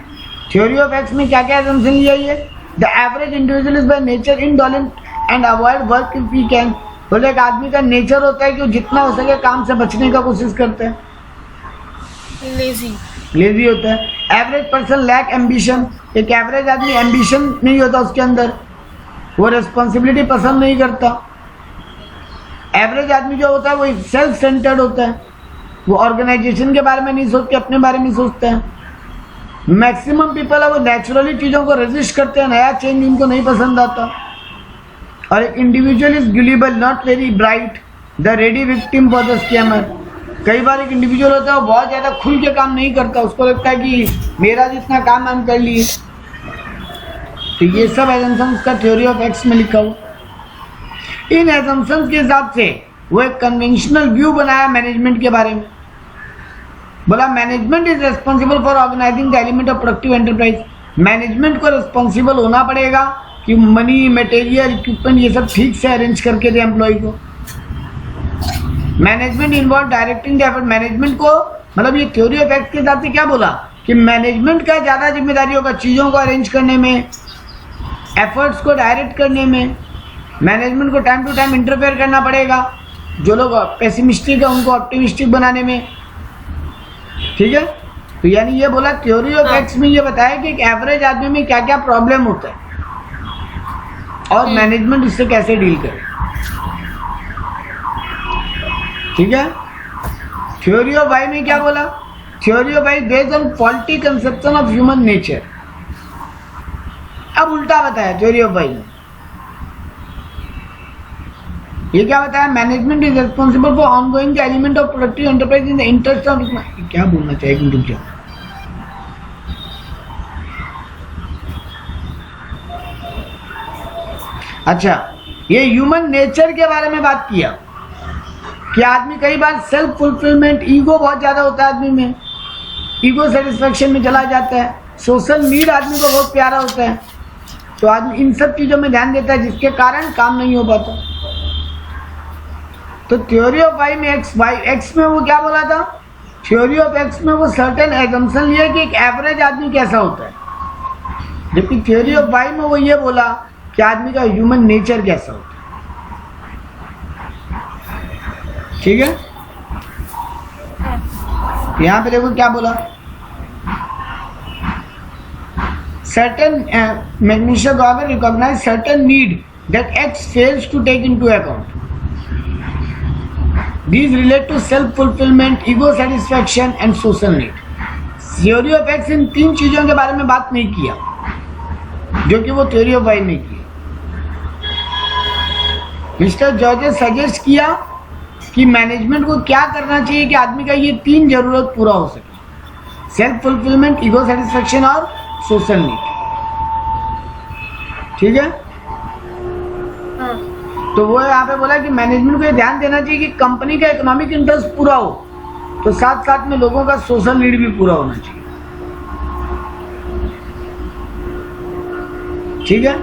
थ्योरी ऑफ एक्स में क्या क्या एजम्पशन लिया, ये the average individual is by nature indolent and avoid work if he can. बोले एक आदमी का नेचर होता है कि वो जितना हो सके काम से बचने का कोशिश करते हैं, लेजी होता है। एवरेज पर्सन लैक एम्बिशन, एक एवरेज आदमी एम्बिशन नहीं होता उसके अंदर, वो रिस्पॉन्सिबिलिटी पसंद नहीं करता। एवरेज आदमी जो होता है वो सेल्फ सेंटर्ड होता है, वो ऑर्गेनाइजेशन के बारे में नहीं सोचते, अपने बारे में सोचते हैं। मैक्सिमम पीपल है वो नेचुरली चीज़ों को रेजिस्ट करते हैं, नया चेंज उनको नहीं पसंद आता। और एक individual is गुलिबल not very bright, the ready victim for the scammer. कई बार एक इंडिविजुअल होता है वो बहुत ज़्यादा खुल के काम नहीं करता, उसको लगता है कि मेरा जितना काम हम कर लिए। तो ये सब एजम्पशंस का थ्योरी ऑफ एक्स में लिखा हुआ। इन एजम्पशंस के हिसाब से वो एक कन्वेंशनल व्यू बनाया मैनेजमेंट के बारे में। बोला management is responsible for organizing the element of productive enterprise. Management को रिस्पॉन्सिबल होना पड़ेगा कि मनी, मटेरियल, इक्विपमेंट ये सब ठीक से अरेंज करके दे एम्प्लॉय को। Management involve directing the effort. Management को मतलब ये थ्योरी ऑफ एक्स के हिसाब से क्या बोला कि मैनेजमेंट का ज़्यादा जिम्मेदारी होगा चीज़ों को अरेंज करने में, एफर्ट्स को डायरेक्ट करने में। मैनेजमेंट को टाइम टू टाइम इंटरफेयर करना पड़ेगा, जो लोग पेसिमिस्टिक है उनको ऑप्टिमिस्टिक बनाने में। ठीक है, तो यानी ये बोला थ्योरी ऑफ एक्स में ये बताया कि एक एवरेज आदमी में क्या क्या प्रॉब्लम होता है और मैनेजमेंट इससे कैसे डील करे। ठीक है, थ्योरी ऑफ वाई में क्या बोला, theory of Y based on faulty conception of human nature. अब उल्टा बताया थ्योरी ऑफ वाई में, ये क्या बताया, management is responsible for ongoing the element of productive enterprise in the interest of. क्या बोलना चाहिए तुम क्या। अच्छा, ये ह्यूमन नेचर के बारे में बात किया कि आदमी कई बार सेल्फ फुलफिलमेंट, ईगो बहुत ज्यादा होता है आदमी में, ईगो सेटिस्फेक्शन में चला जाता है। सोशल नीड आदमी को बहुत प्यारा होता है, तो आदमी इन सब चीजों में ध्यान देता है जिसके कारण काम नहीं हो पाता। तो थ्योरी ऑफ वाई में एक्स में वो क्या बोला था, थ्योरी ऑफ एक्स में वो सर्टेन एजम्पशन लिया कि एक एवरेज आदमी कैसा होता है, जबकि थ्योरी ऑफ वाई में वो ये बोला कि आदमी का ह्यूमन नेचर कैसा होता है। ठीक है, यहां पे देखो क्या बोला, certain Mr. Garber recognized certain need that X fails to take into account. These relate to self-fulfillment, ego satisfaction and social need. Theory of X इन तीन चीजों के बारे में बात नहीं किया जो कि वो थ्योरी ऑफ वाई ने की। मिस्टर जॉर्जेस सजेस्ट किया कि मैनेजमेंट को क्या करना चाहिए कि आदमी का ये तीन जरूरत पूरा हो सके, सेल्फ फुलफिलमेंट, ईगो सेटिस्फेक्शन और सोशल नीड। ठीक है, तो वो यहाँ पे बोला कि मैनेजमेंट को ये ध्यान देना चाहिए कि कंपनी का इकोनॉमिक इंटरेस्ट पूरा हो, तो साथ साथ में लोगों का सोशल नीड भी पूरा होना चाहिए। ठीक है,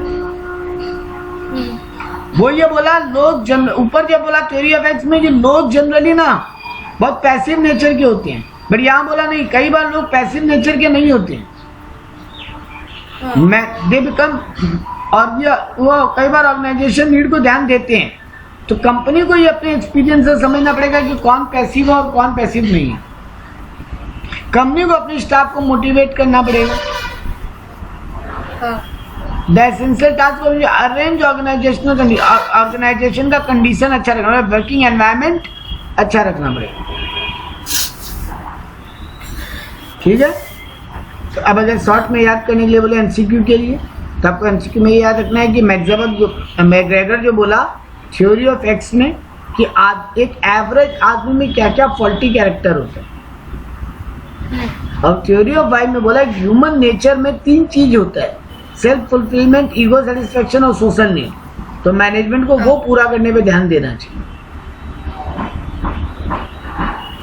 वो ये बोला लोग ऊपर जब बोला थ्योरी ऑफ एक्स में कि लोग जनरली ना बहुत पैसिव नेचर के होते हैं, बट यहाँ बोला नहीं, कई बार लोग पैसिव नेचर के नहीं होते हैं, दे बिकम, और वो कई बार ऑर्गेनाइजेशन नीड को ध्यान देते हैं, तो कंपनी को ही अपने एक्सपीरियंस से समझना पड़ेगा कि कौन पैसिव है और कौन पैसिव नहीं है। कंपनी को अपने स्टाफ को मोटिवेट करना पड़ेगा। The essential task of arrange organization का कंडीशन अच्छा रखना, वर्किंग एनवायरनमेंट अच्छा रखना पड़ेगा। ठीक है, तो अब अगर शॉर्ट में याद करने के लिए बोले एमसीक्यू के लिए, तो आपको एमसीक्यू में ये याद रखना है कि मैकग्रेगर जो बोला थ्योरी ऑफ एक्स में कि एक एवरेज आदमी में क्या क्या फॉल्टी कैरेक्टर होता है, और थ्योरी ऑफ वाई में बोला ह्यूमन नेचर में 3 चीज होता है, सेल्फ फुलफिलमेंट, ईगो सेटिस्फेक्शन और सोशल नीड। तो मैनेजमेंट को वो पूरा करने पे ध्यान देना चाहिए।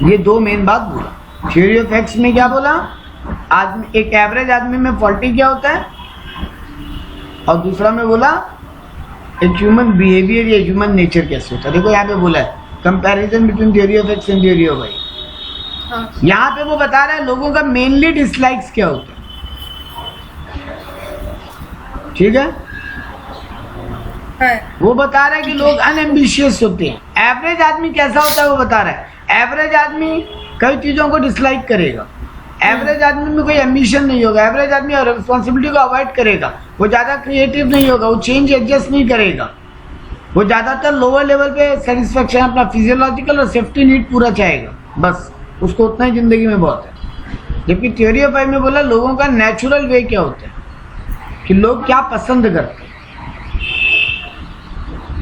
ये 2 मेन बात बोला। थ्योरी ऑफ एक्स में क्या बोला, आदमी एक एवरेज आदमी में फॉल्टी क्या होता है, और दूसरा में बोला एक ह्यूमन बिहेवियर या ह्यूमन नेचर कैसे होता है। देखो यहाँ पे बोला है comparison between theory of X and theory of Y. यहाँ पे वो बता रहा है लोगों का मेनली डिसलाइक्स क्या होता है। ठीक है, वो बता रहा है कि लोग अनएम्बिशियस होते हैं। एवरेज आदमी कैसा होता है वो बता रहा है। एवरेज आदमी कई चीजों को डिसलाइक करेगा, एवरेज आदमी में कोई एम्बिशन नहीं होगा, एवरेज आदमी रिस्पॉन्सिबिलिटी को अवॉइड करेगा, वो ज़्यादा क्रिएटिव नहीं होगा, वो चेंज एडजस्ट नहीं करेगा, वो ज़्यादातर लोअर लेवल पे सेटिस्फेक्शन अपना फिजियोलॉजिकल और सेफ्टी नीड पूरा चाहेगा, बस उसको उतना ही जिंदगी में बहुत है। जबकि थ्योरी ऑफ वाई में बोला लोगों का नेचुरल वे क्या होता है, कि लोग क्या पसंद करते हैं।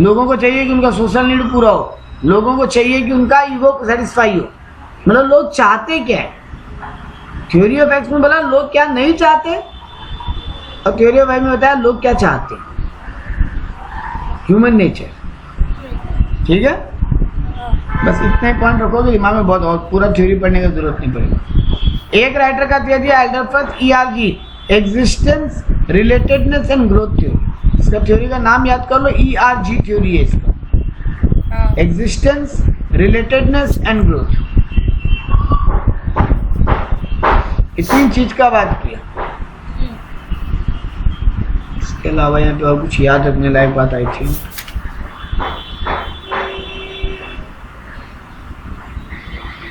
लोगों को चाहिए कि उनका सोशल नीड पूरा हो, लोगों को चाहिए कि उनका ईगो सेटिस्फाई हो, मतलब लोग चाहते क्या है। थ्योरी ऑफ एक्स में बोला लोग क्या नहीं चाहते, और थ्योरी ऑफ वाई में बताया लोग क्या चाहते, ह्यूमन नेचर। ठीक है, बस इतना ही पॉइंट रखोगे दिमाग में, बहुत और पूरा थ्योरी पढ़ने की जरूरत नहीं पड़ेगी। एक राइटर का दिया दिया एल्डरफर्स ERG, existence, relatedness and growth theory. इसका थ्योरी का नाम याद कर लो, ERG थ्योरी है इसका, एग्जिस्टेंस, रिलेटेडनेस एंड ग्रोथ। इतनी चीज का बात किया। इसके अलावा यहाँ पे और कुछ याद रखने लायक बात आई थी।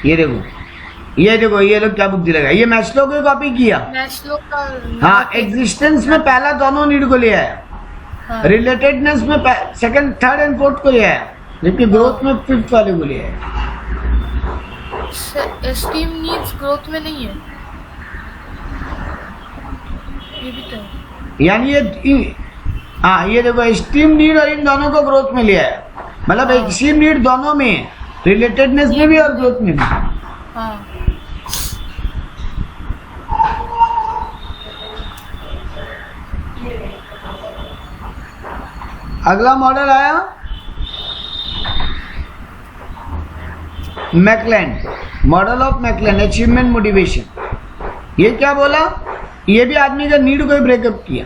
ये देखो ये लोग क्या बुक दिलेगा, ये मैस्लो को कॉपी किया। मैस्लो का, हाँ, एग्जिस्टेंस में पहला दोनों नीड को ले आया, हाँ। रिलेटेडनेस में सेकंड, थर्ड एंड फोर्थ को ले आया, जबकि ग्रोथ में 5th वाले को ले आया। एस्टीम नीड्स ग्रोथ में नहीं है, ये भी तो, यानी हाँ ये देखो एस्टीम नीड और इन दोनों को ग्रोथ में ले आया, मतलब एस्टीम नीड दोनों में, रिलेटेडनेस में भी और ग्रोथ में भी। हाँ। अगला मॉडल आया McClelland, model of McClelland, achievement motivation. ये क्या बोला, ये भी आदमी का नीड को ही ब्रेकअप किया।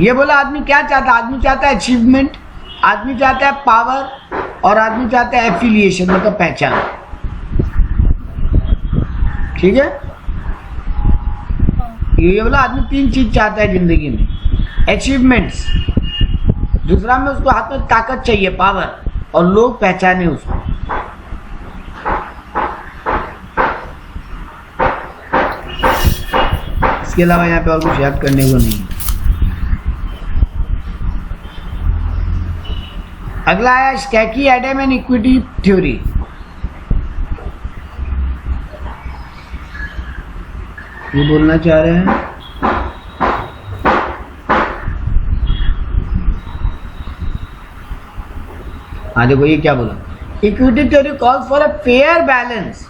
ये बोला आदमी क्या चाहता है, आदमी चाहता है अचीवमेंट, आदमी चाहता है पावर, और आदमी चाहता है एफिलिएशन, मतलब पहचान। ठीक है, ये बोला आदमी 3 चीज चाहता है जिंदगी में, अचीवमेंट्स, दूसरा में उसको हाथ में ताकत चाहिए, पावर, और लोग पहचाने उसको। इसके अलावा यहाँ पे और कुछ याद करने को नहीं है। अगला आया स्टैकी एडम एंड इक्विटी थ्योरी। ये बोलना चाह रहे हैं, हाँ देखो ये क्या बोला, equity theory calls for a fair balance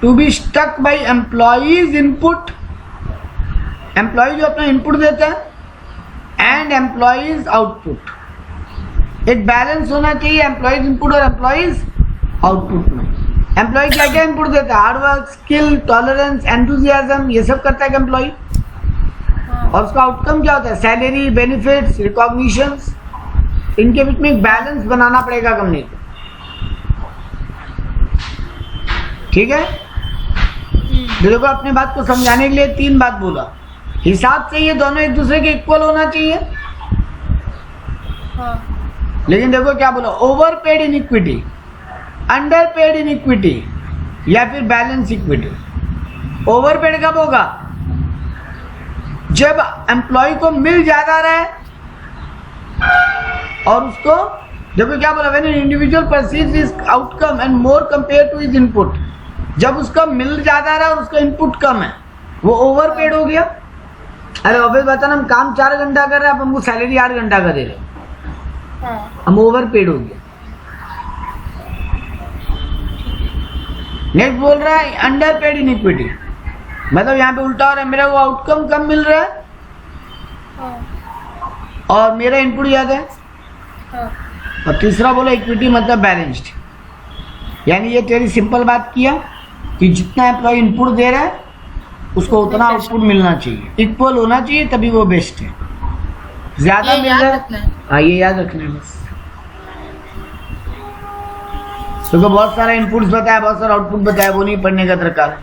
to be stuck by employees input, employee जो अपना इनपुट देता है, एंड एम्प्लॉइज आउटपुट। एक बैलेंस होना चाहिए एम्प्लॉइज इनपुट और एम्प्लॉइज आउटपुट में। एम्प्लॉय क्या क्या इनपुट देता है? Hard work, skill, tolerance, enthusiasm, ये सब करता है एम्प्लॉय। और उसका आउटकम क्या होता है? Salary, benefits, recognitions. इनके बीच में एक बैलेंस बनाना पड़ेगा कंपनी को, ठीक है। देखो अपनी बात को समझाने के लिए 3 बात बोला। हिसाब से ये दोनों एक दूसरे के इक्वल होना चाहिए, लेकिन देखो क्या बोला, over paid in equity, under paid in equity, या फिर बैलेंस इक्विटी। ओवर पेड कब होगा? जब एम्प्लॉय को मिल ज्यादा रहा है और उसको, देखो क्या बोला, when an individual perceives his outcome and more compare to his input. जब उसका मिल ज्यादा रहा है और उसका इनपुट कम है, वो ओवर पेड हो गया। अरे ऑफिस बता ना, हम काम 4 घंटा कर रहे हैं, अब हमको सैलरी 8 घंटा का दे रहे हैं, हम ओवर पेड हो गया। नेक्स्ट बोल रहा है अंडर पेड इन इक्विटी, मतलब यहाँ पे उल्टा हो रहा है, मेरा वो आउटकम कम मिल रहा है और मेरा इनपुट ज्यादा है। और तीसरा बोला इक्विटी मतलब बैलेंस्ड, यानी ये तेरी सिंपल बात किया कि जितना एम्प्लॉय इनपुट दे रहा है उसको उतना आउटपुट मिलना चाहिए, इक्वल होना चाहिए, तभी वो बेस्ट है। ज्यादा मिल रहा है, हाँ ये याद रखना है बस। तो बहुत सारा इनपुट्स बताया, बहुत सारा आउटपुट बताया, वो नहीं पढ़ने का दरकार है।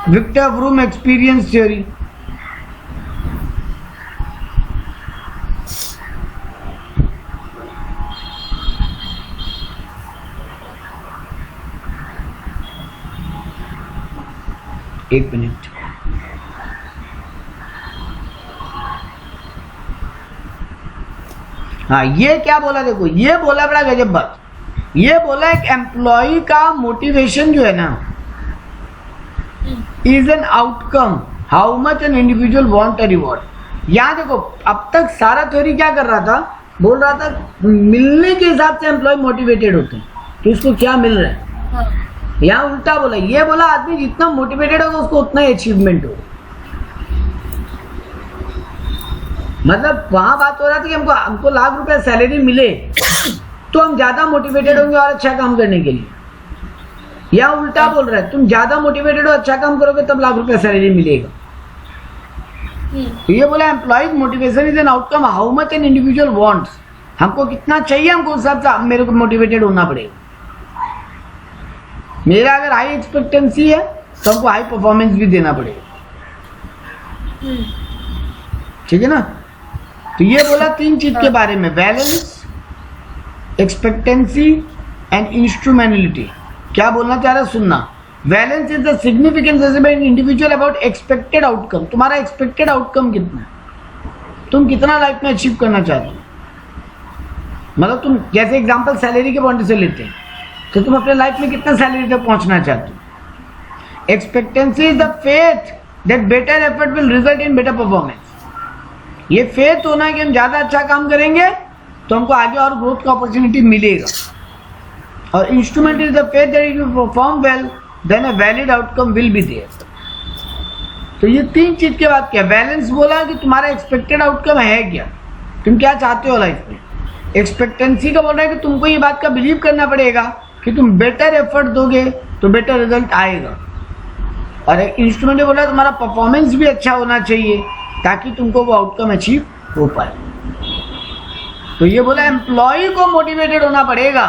विक्टर व्रूम एक्सपीरियंस थ्योरी, एक मिनट। हाँ ये क्या बोला, देखो ये बोला बड़ा गजब बात। ये बोला एक एम्प्लॉय का मोटिवेशन जो है ना, is an outcome how much an individual want a reward. यहाँ देखो अब तक सारा थ्योरी क्या कर रहा था, बोल रहा था मिलने के हिसाब से एम्प्लॉय मोटिवेटेड होते हैं, तो उसको क्या मिल रहा है। यहाँ उल्टा बोला, ये बोला आदमी जितना मोटिवेटेड होगा उसको उतना ही अचीवमेंट होगा। मतलब वहां बात हो रहा था कि हमको लाख रुपए सैलरी मिले तो हम ज्यादा मोटिवेटेड होंगे और अच्छा काम करने के लिए। या उल्टा बोल रहा है, तुम ज्यादा मोटिवेटेड हो, अच्छा काम करोगे तब लाख रुपए सैलरी मिलेगा। तो ये बोला employee motivation is an outcome how much an individual wants. हमको कितना चाहिए, हमको उस हिसाब से मेरे को मोटिवेटेड होना पड़ेगा। मेरा अगर हाई एक्सपेक्टेंसी है तो हमको हाई परफॉर्मेंस भी देना पड़ेगा, ठीक है ना। तो ये बोला 3 चीज के बारे में, बैलेंस, एक्सपेक्टेंसी एंड इंस्ट्रूमेंटलिटी। क्या बोलना चाह रहा सुनना। Balance is the significance as an individual about expected outcome. तुम्हारा एक्सपेक्टेड आउटकम कितना है, तुम कितना लाइफ में अचीव करना चाहते हो। मतलब तुम जैसे एग्जांपल सैलरी के पॉइंट से लेते हैं तो तुम अपने लाइफ में कितना सैलरी तक पहुंचना चाहते हो। Expectancy is the faith that better effort will result in better performance. ये फेथ होना है कि हम ज्यादा अच्छा काम करेंगे तो हमको आगे और ग्रोथ का अपॉर्चुनिटी मिलेगा। और instrument is the faith that if you perform well then a valid outcome will be there. तो ये 3 चीज के बाद क्या, बैलेंस बोला कि तुम्हारा एक्सपेक्टेड आउटकम है क्या, तुम क्या चाहते हो लाइफ में। एक्सपेक्टेंसी का बोल रहा है कि तुमको ये बात का बिलीव करना पड़ेगा कि तुम बेटर एफर्ट दोगे तो बेटर रिजल्ट आएगा। और एक इंस्ट्रूमेंट बोल रहा है तुम्हारा परफॉर्मेंस भी अच्छा होना चाहिए ताकि तुमको वो आउटकम अचीव हो पाए। तो ये बोला एम्प्लॉय को मोटिवेटेड होना पड़ेगा।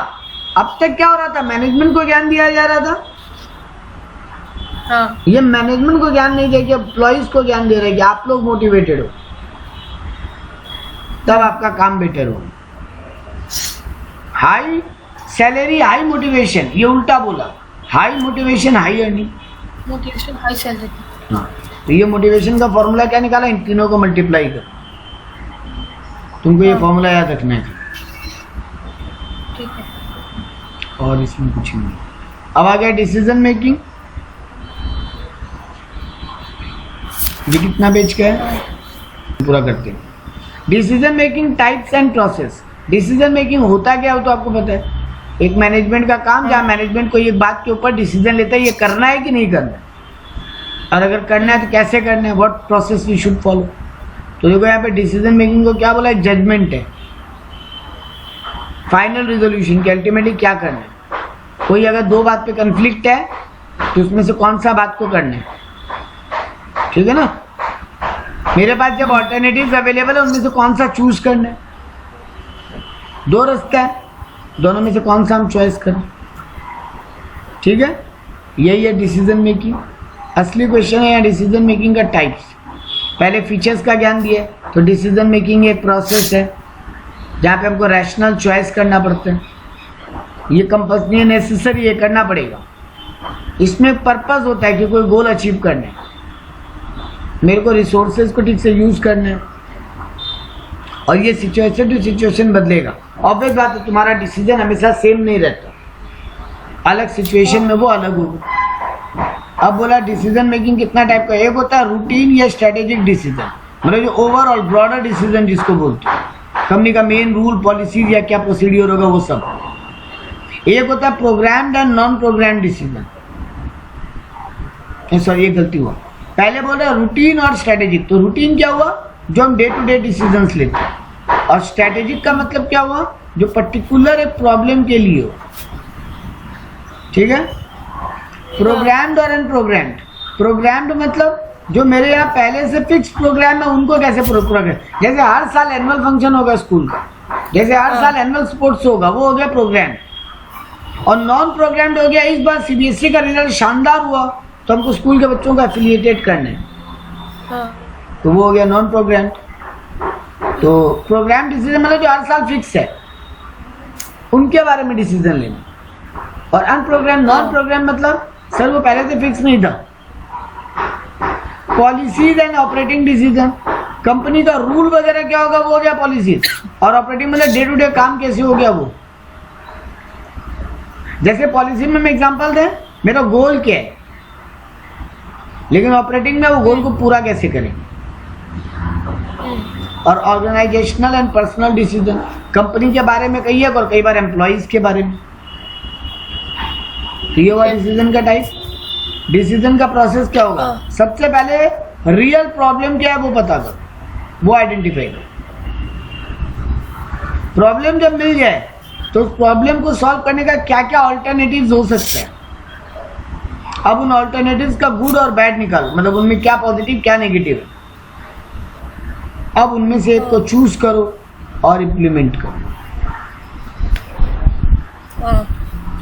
अब तक क्या हो रहा था, मैनेजमेंट को ज्ञान दिया जा रहा था। हाँ। ये मैनेजमेंट को ज्ञान नहीं दिया कि एम्प्लॉयज को ज्ञान दे रहे हैं कि आप लोग मोटिवेटेड हो तब आपका काम बेटर हो। हाई सैलरी हाई मोटिवेशन, ये उल्टा बोला, high motivation high earning. Motivation high salary. हाँ, तो ये मोटिवेशन का फॉर्मूला क्या निकाला, इन तीनों को मल्टीप्लाई कर। तुमको ये फॉर्मूला याद रखना है, ठीक है। और इसमें कुछ नहीं। अब आ गया डिसीजन मेकिंग। ये कितना पेज का है, पूरा करते हैं। Decision making types and process. Decision making होता क्या हो तो आपको पता है, एक मैनेजमेंट का काम जहाँ मैनेजमेंट को एक बात के ऊपर डिसीजन लेता है ये करना है कि नहीं करना है, और अगर करना है तो कैसे करना है, what process we should follow. तो देखो यहाँ पे डिसीजन मेकिंग को क्या बोला है, जजमेंट है। फाइनल रिजोल्यूशन की अल्टीमेटली क्या करना है। कोई अगर दो बात पे कंफ्लिक्ट है तो उसमें से कौन सा बात को करना है, ठीक है ना। मेरे पास जब ऑल्टरनेटिव्स अवेलेबल है उनमें से कौन सा चूज करना है, दो रास्ता है, दोनों में से कौन सा हम चॉइस करें, ठीक है। यही है डिसीजन मेकिंग। असली क्वेश्चन है यहाँ डिसीजन मेकिंग का टाइप्स। पहले फीचर्स का ज्ञान दिया, तो डिसीजन मेकिंग एक प्रोसेस है जहाँ पे हमको रैशनल चॉइस करना पड़ता है। ये कंपल्सरी नेसेसरी ये करना पड़ेगा। इसमें पर्पस होता है कि कोई गोल अचीव करना है, मेरे को रिसोर्सेज को ठीक से यूज करना है, और ये सिचुएशन टू सिचुएशन बदलेगा। ऑब्वियस बात है तुम्हारा डिसीजन हमेशा सेम नहीं रहता, अलग सिचुएशन में वो अलग होगा। अब बोला डिसीजन मेकिंग कितना टाइप का, एक होता है रूटीन या स्ट्रेटेजिक डिसीजन, मतलब जो ओवरऑल ब्रॉडर डिसीजन जिसको बोलते हैं, कंपनी का मेन रूल पॉलिसीज या क्या प्रोसीड्यूर होगा वो सब। एक होता है programmed and non programmed decision. Sorry ये गलती हुआ, पहले बोल रहे रूटीन और स्ट्रेटेजिक। तो रूटीन क्या हुआ, जो हम डे टू डे डिसीजंस लेते हैं, और स्ट्रेटेजिक का मतलब क्या हुआ, जो पर्टिकुलर एक प्रॉब्लम के लिए हो, ठीक है। प्रोग्राम्ड और अनप्रोग्राम्ड। प्रोग्राम्ड मतलब जो मेरे यहाँ पहले से फिक्स प्रोग्राम है उनको कैसे प्रोग्राम, जैसे हर साल एनुअल फंक्शन होगा स्कूल का, जैसे हर साल एनुअल स्पोर्ट्स होगा, वो हो गया प्रोग्राम। और नॉन प्रोग्राम्ड हो गया, इस बार सीबीएसई का रिजल्ट शानदार हुआ तो हमको स्कूल के बच्चों को एफिलिएटेड करना है, तो वो हो गया नॉन प्रोग्राम। तो प्रोग्राम डिसीजन मतलब जो हर साल फिक्स है उनके बारे में डिसीजन लेना। और अनप्रोग्राम नॉन प्रोग्राम मतलब सर वो पहले से फिक्स नहीं था। Policies and operating decision, company का रूल वगैरह क्या होगा वो हो गया पॉलिसीज, और ऑपरेटिंग मतलब डे टू डे काम कैसे हो गया वो। जैसे पॉलिसी में मैं एग्जांपल दें, मेरा गोल क्या है, लेकिन ऑपरेटिंग में वो गोल को पूरा कैसे करें। और organisational and personal decision, company के बारे में कही है और कई बार एम्प्लॉइज के बारे में। तो ये हुआ डिसीजन का टाइप। डिसीजन का प्रोसेस क्या होगा, सबसे पहले रियल प्रॉब्लम क्या है वो पता करो, वो आइडेंटिफाई करो। प्रॉब्लम जब मिल जाए तो उस प्रॉब्लम को सॉल्व करने का क्या क्या ऑल्टरनेटिव्स हो सकते हैं। अब उन ऑल्टरनेटिव्स का गुड और बैड निकालो, मतलब उनमें क्या पॉजिटिव क्या नेगेटिव है। अब उनमें से एक को चूज करो और इम्प्लीमेंट करो।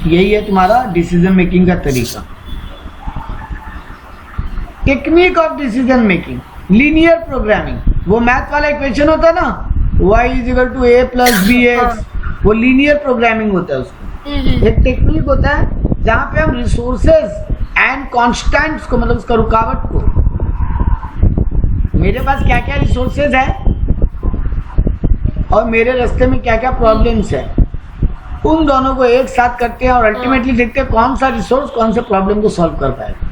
यही है तुम्हारा डिसीजन मेकिंग का तरीका। Technique of decision making, linear programming, वो मैथ वाला इक्वेशन होता है ना, y = a + bx, वो लीनियर प्रोग्रामिंग होता है। उसको एक टेक्निक होता है जहां पे हम रिसोर्सेज एंड कॉन्स्टेंट्स को, मतलब उसका रुकावट को, मेरे पास क्या क्या रिसोर्सेज है और मेरे रास्ते में क्या क्या प्रॉब्लम्स है, उन दोनों को एक साथ करते हैं और अल्टीमेटली देखते हैं कौन सा रिसोर्स कौन से प्रॉब्लम को सॉल्व कर पाएगा।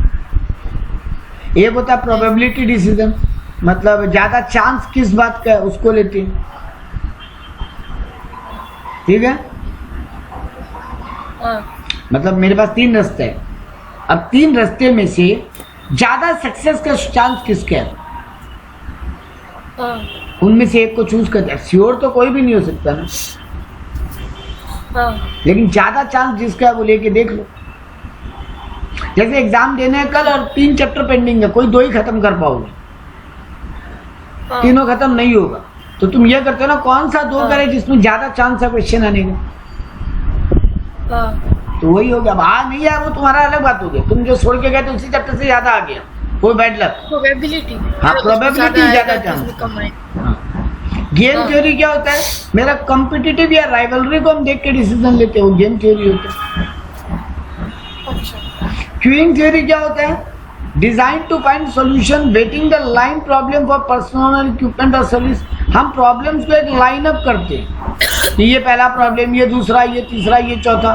एक होता है प्रोबेबिलिटी डिसीजन, मतलब ज्यादा चांस किस बात का है उसको लेते हैं, ठीक है। मतलब मेरे पास 3 रास्ते हैं, अब 3 रास्ते में से ज्यादा सक्सेस का चांस किसका है, उनमें से एक को चूज करते हैं। श्योर तो कोई भी नहीं हो सकता ना, लेकिन ज्यादा चांस जिसका है वो लेके देख लो। जैसे एग्जाम देने हैं कल और 3 चैप्टर पेंडिंग है, कोई 2 ही खत्म कर पाओगे, तीनों खत्म नहीं होगा, तो तुम ये करते हो ना कौन सा 2 करे जिसमें ज्यादा चांस है क्वेश्चन आने का, तो वही हो गया। अब आ नहीं आया वो तुम्हारा अलग बात हो गई, तुम जो छोड़ के गए थे उसी चैप्टर से ज्यादा आ गया, वो बैड लक। प्रोबेबिलिटी, हाँ प्रोबेबिलिटी ज्यादा चांस। गेम थ्योरी क्या होता है, मेरा कॉम्पिटिटिव या राइवलरी को हम देख के डिसीजन लेते हैं, वो गेम थ्योरी होता है। क्यूइंग थ्योरी क्या होता है, design to find solution waiting the line problem for personal equipment और सर्विस। हम प्रॉब्लम्स को एक लाइन अप करते हैं, ये पहला प्रॉब्लम, ये दूसरा, ये तीसरा, ये चौथा,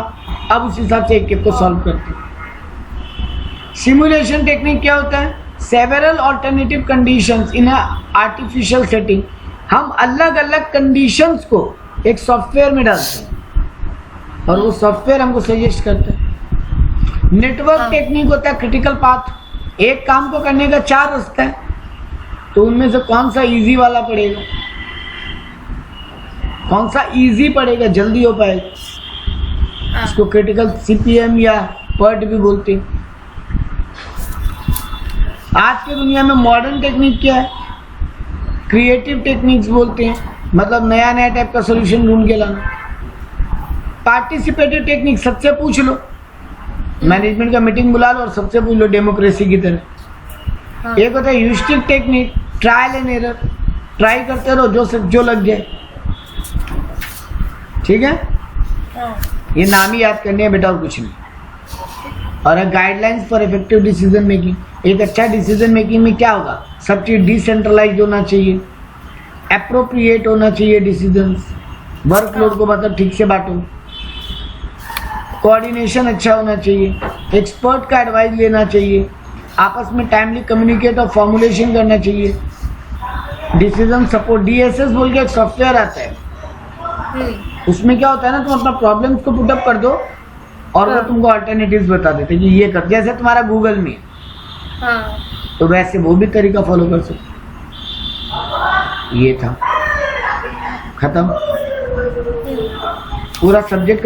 अब उस हिसाब से एक एक को सॉल्व करते हैं। सिमुलेशन टेक्निक क्या होता है, several alternative conditions in artificial setting, हम अलग अलग कंडीशंस को एक सॉफ्टवेयर में डालते हैं और वो सॉफ्टवेयर हमको सजेस्ट करता है। नेटवर्क टेक्निक होता है क्रिटिकल पाथ, एक काम को करने का 4 रास्ता है, तो उनमें से कौन सा इजी वाला पड़ेगा, कौन सा इजी पड़ेगा, जल्दी हो पाएगा, हाँ, इसको क्रिटिकल CPM या PERT भी बोलते हैं। आज की दुनिया में मॉडर्न टेक्निक क्या है, क्रिएटिव टेक्निक्स बोलते हैं, मतलब नया नया टाइप का सॉल्यूशन ढूंढ के लाना। पार्टिसिपेटिव टेक्निक, सबसे पूछ लो, मैनेजमेंट का मीटिंग बुला लो और सबसे पूछ लो, डेमोक्रेसी की तरह। हाँ, एक होता है heuristic technique, trial and error, try करते रहो जो लग जाए, ठीक है। हाँ, ये नाम ही याद करने हैं बेटा, और कुछ नहीं। और guidelines for effective decision making, एक अच्छा डिसीजन मेकिंग में क्या होगा, सब चीज डिसेंट्रलाइज होना चाहिए, एप्रोप्रिएट होना चाहिए डिसीजंस, वर्कलोड को मतलब ठीक से बांटो, कोऑर्डिनेशन अच्छा होना चाहिए, एक्सपर्ट का एडवाइस लेना चाहिए, आपस में टाइमली कम्युनिकेट और फॉर्मुलेशन करना चाहिए, डिसीजन सपोर्ट, DSS बोल के एक सॉफ्टवेयर आता है, उसमें क्या होता है ना, तुम अपना प्रॉब्लम्स को पुटअप कर दो और वो तुमको अल्टरनेटिव्स बता देते हैं कि ये कर, जैसे तुम्हारा गूगल में, हाँ, तो वैसे वो भी तरीका फॉलो कर सकते। ये था, खत्म, पूरा सब्जेक्ट।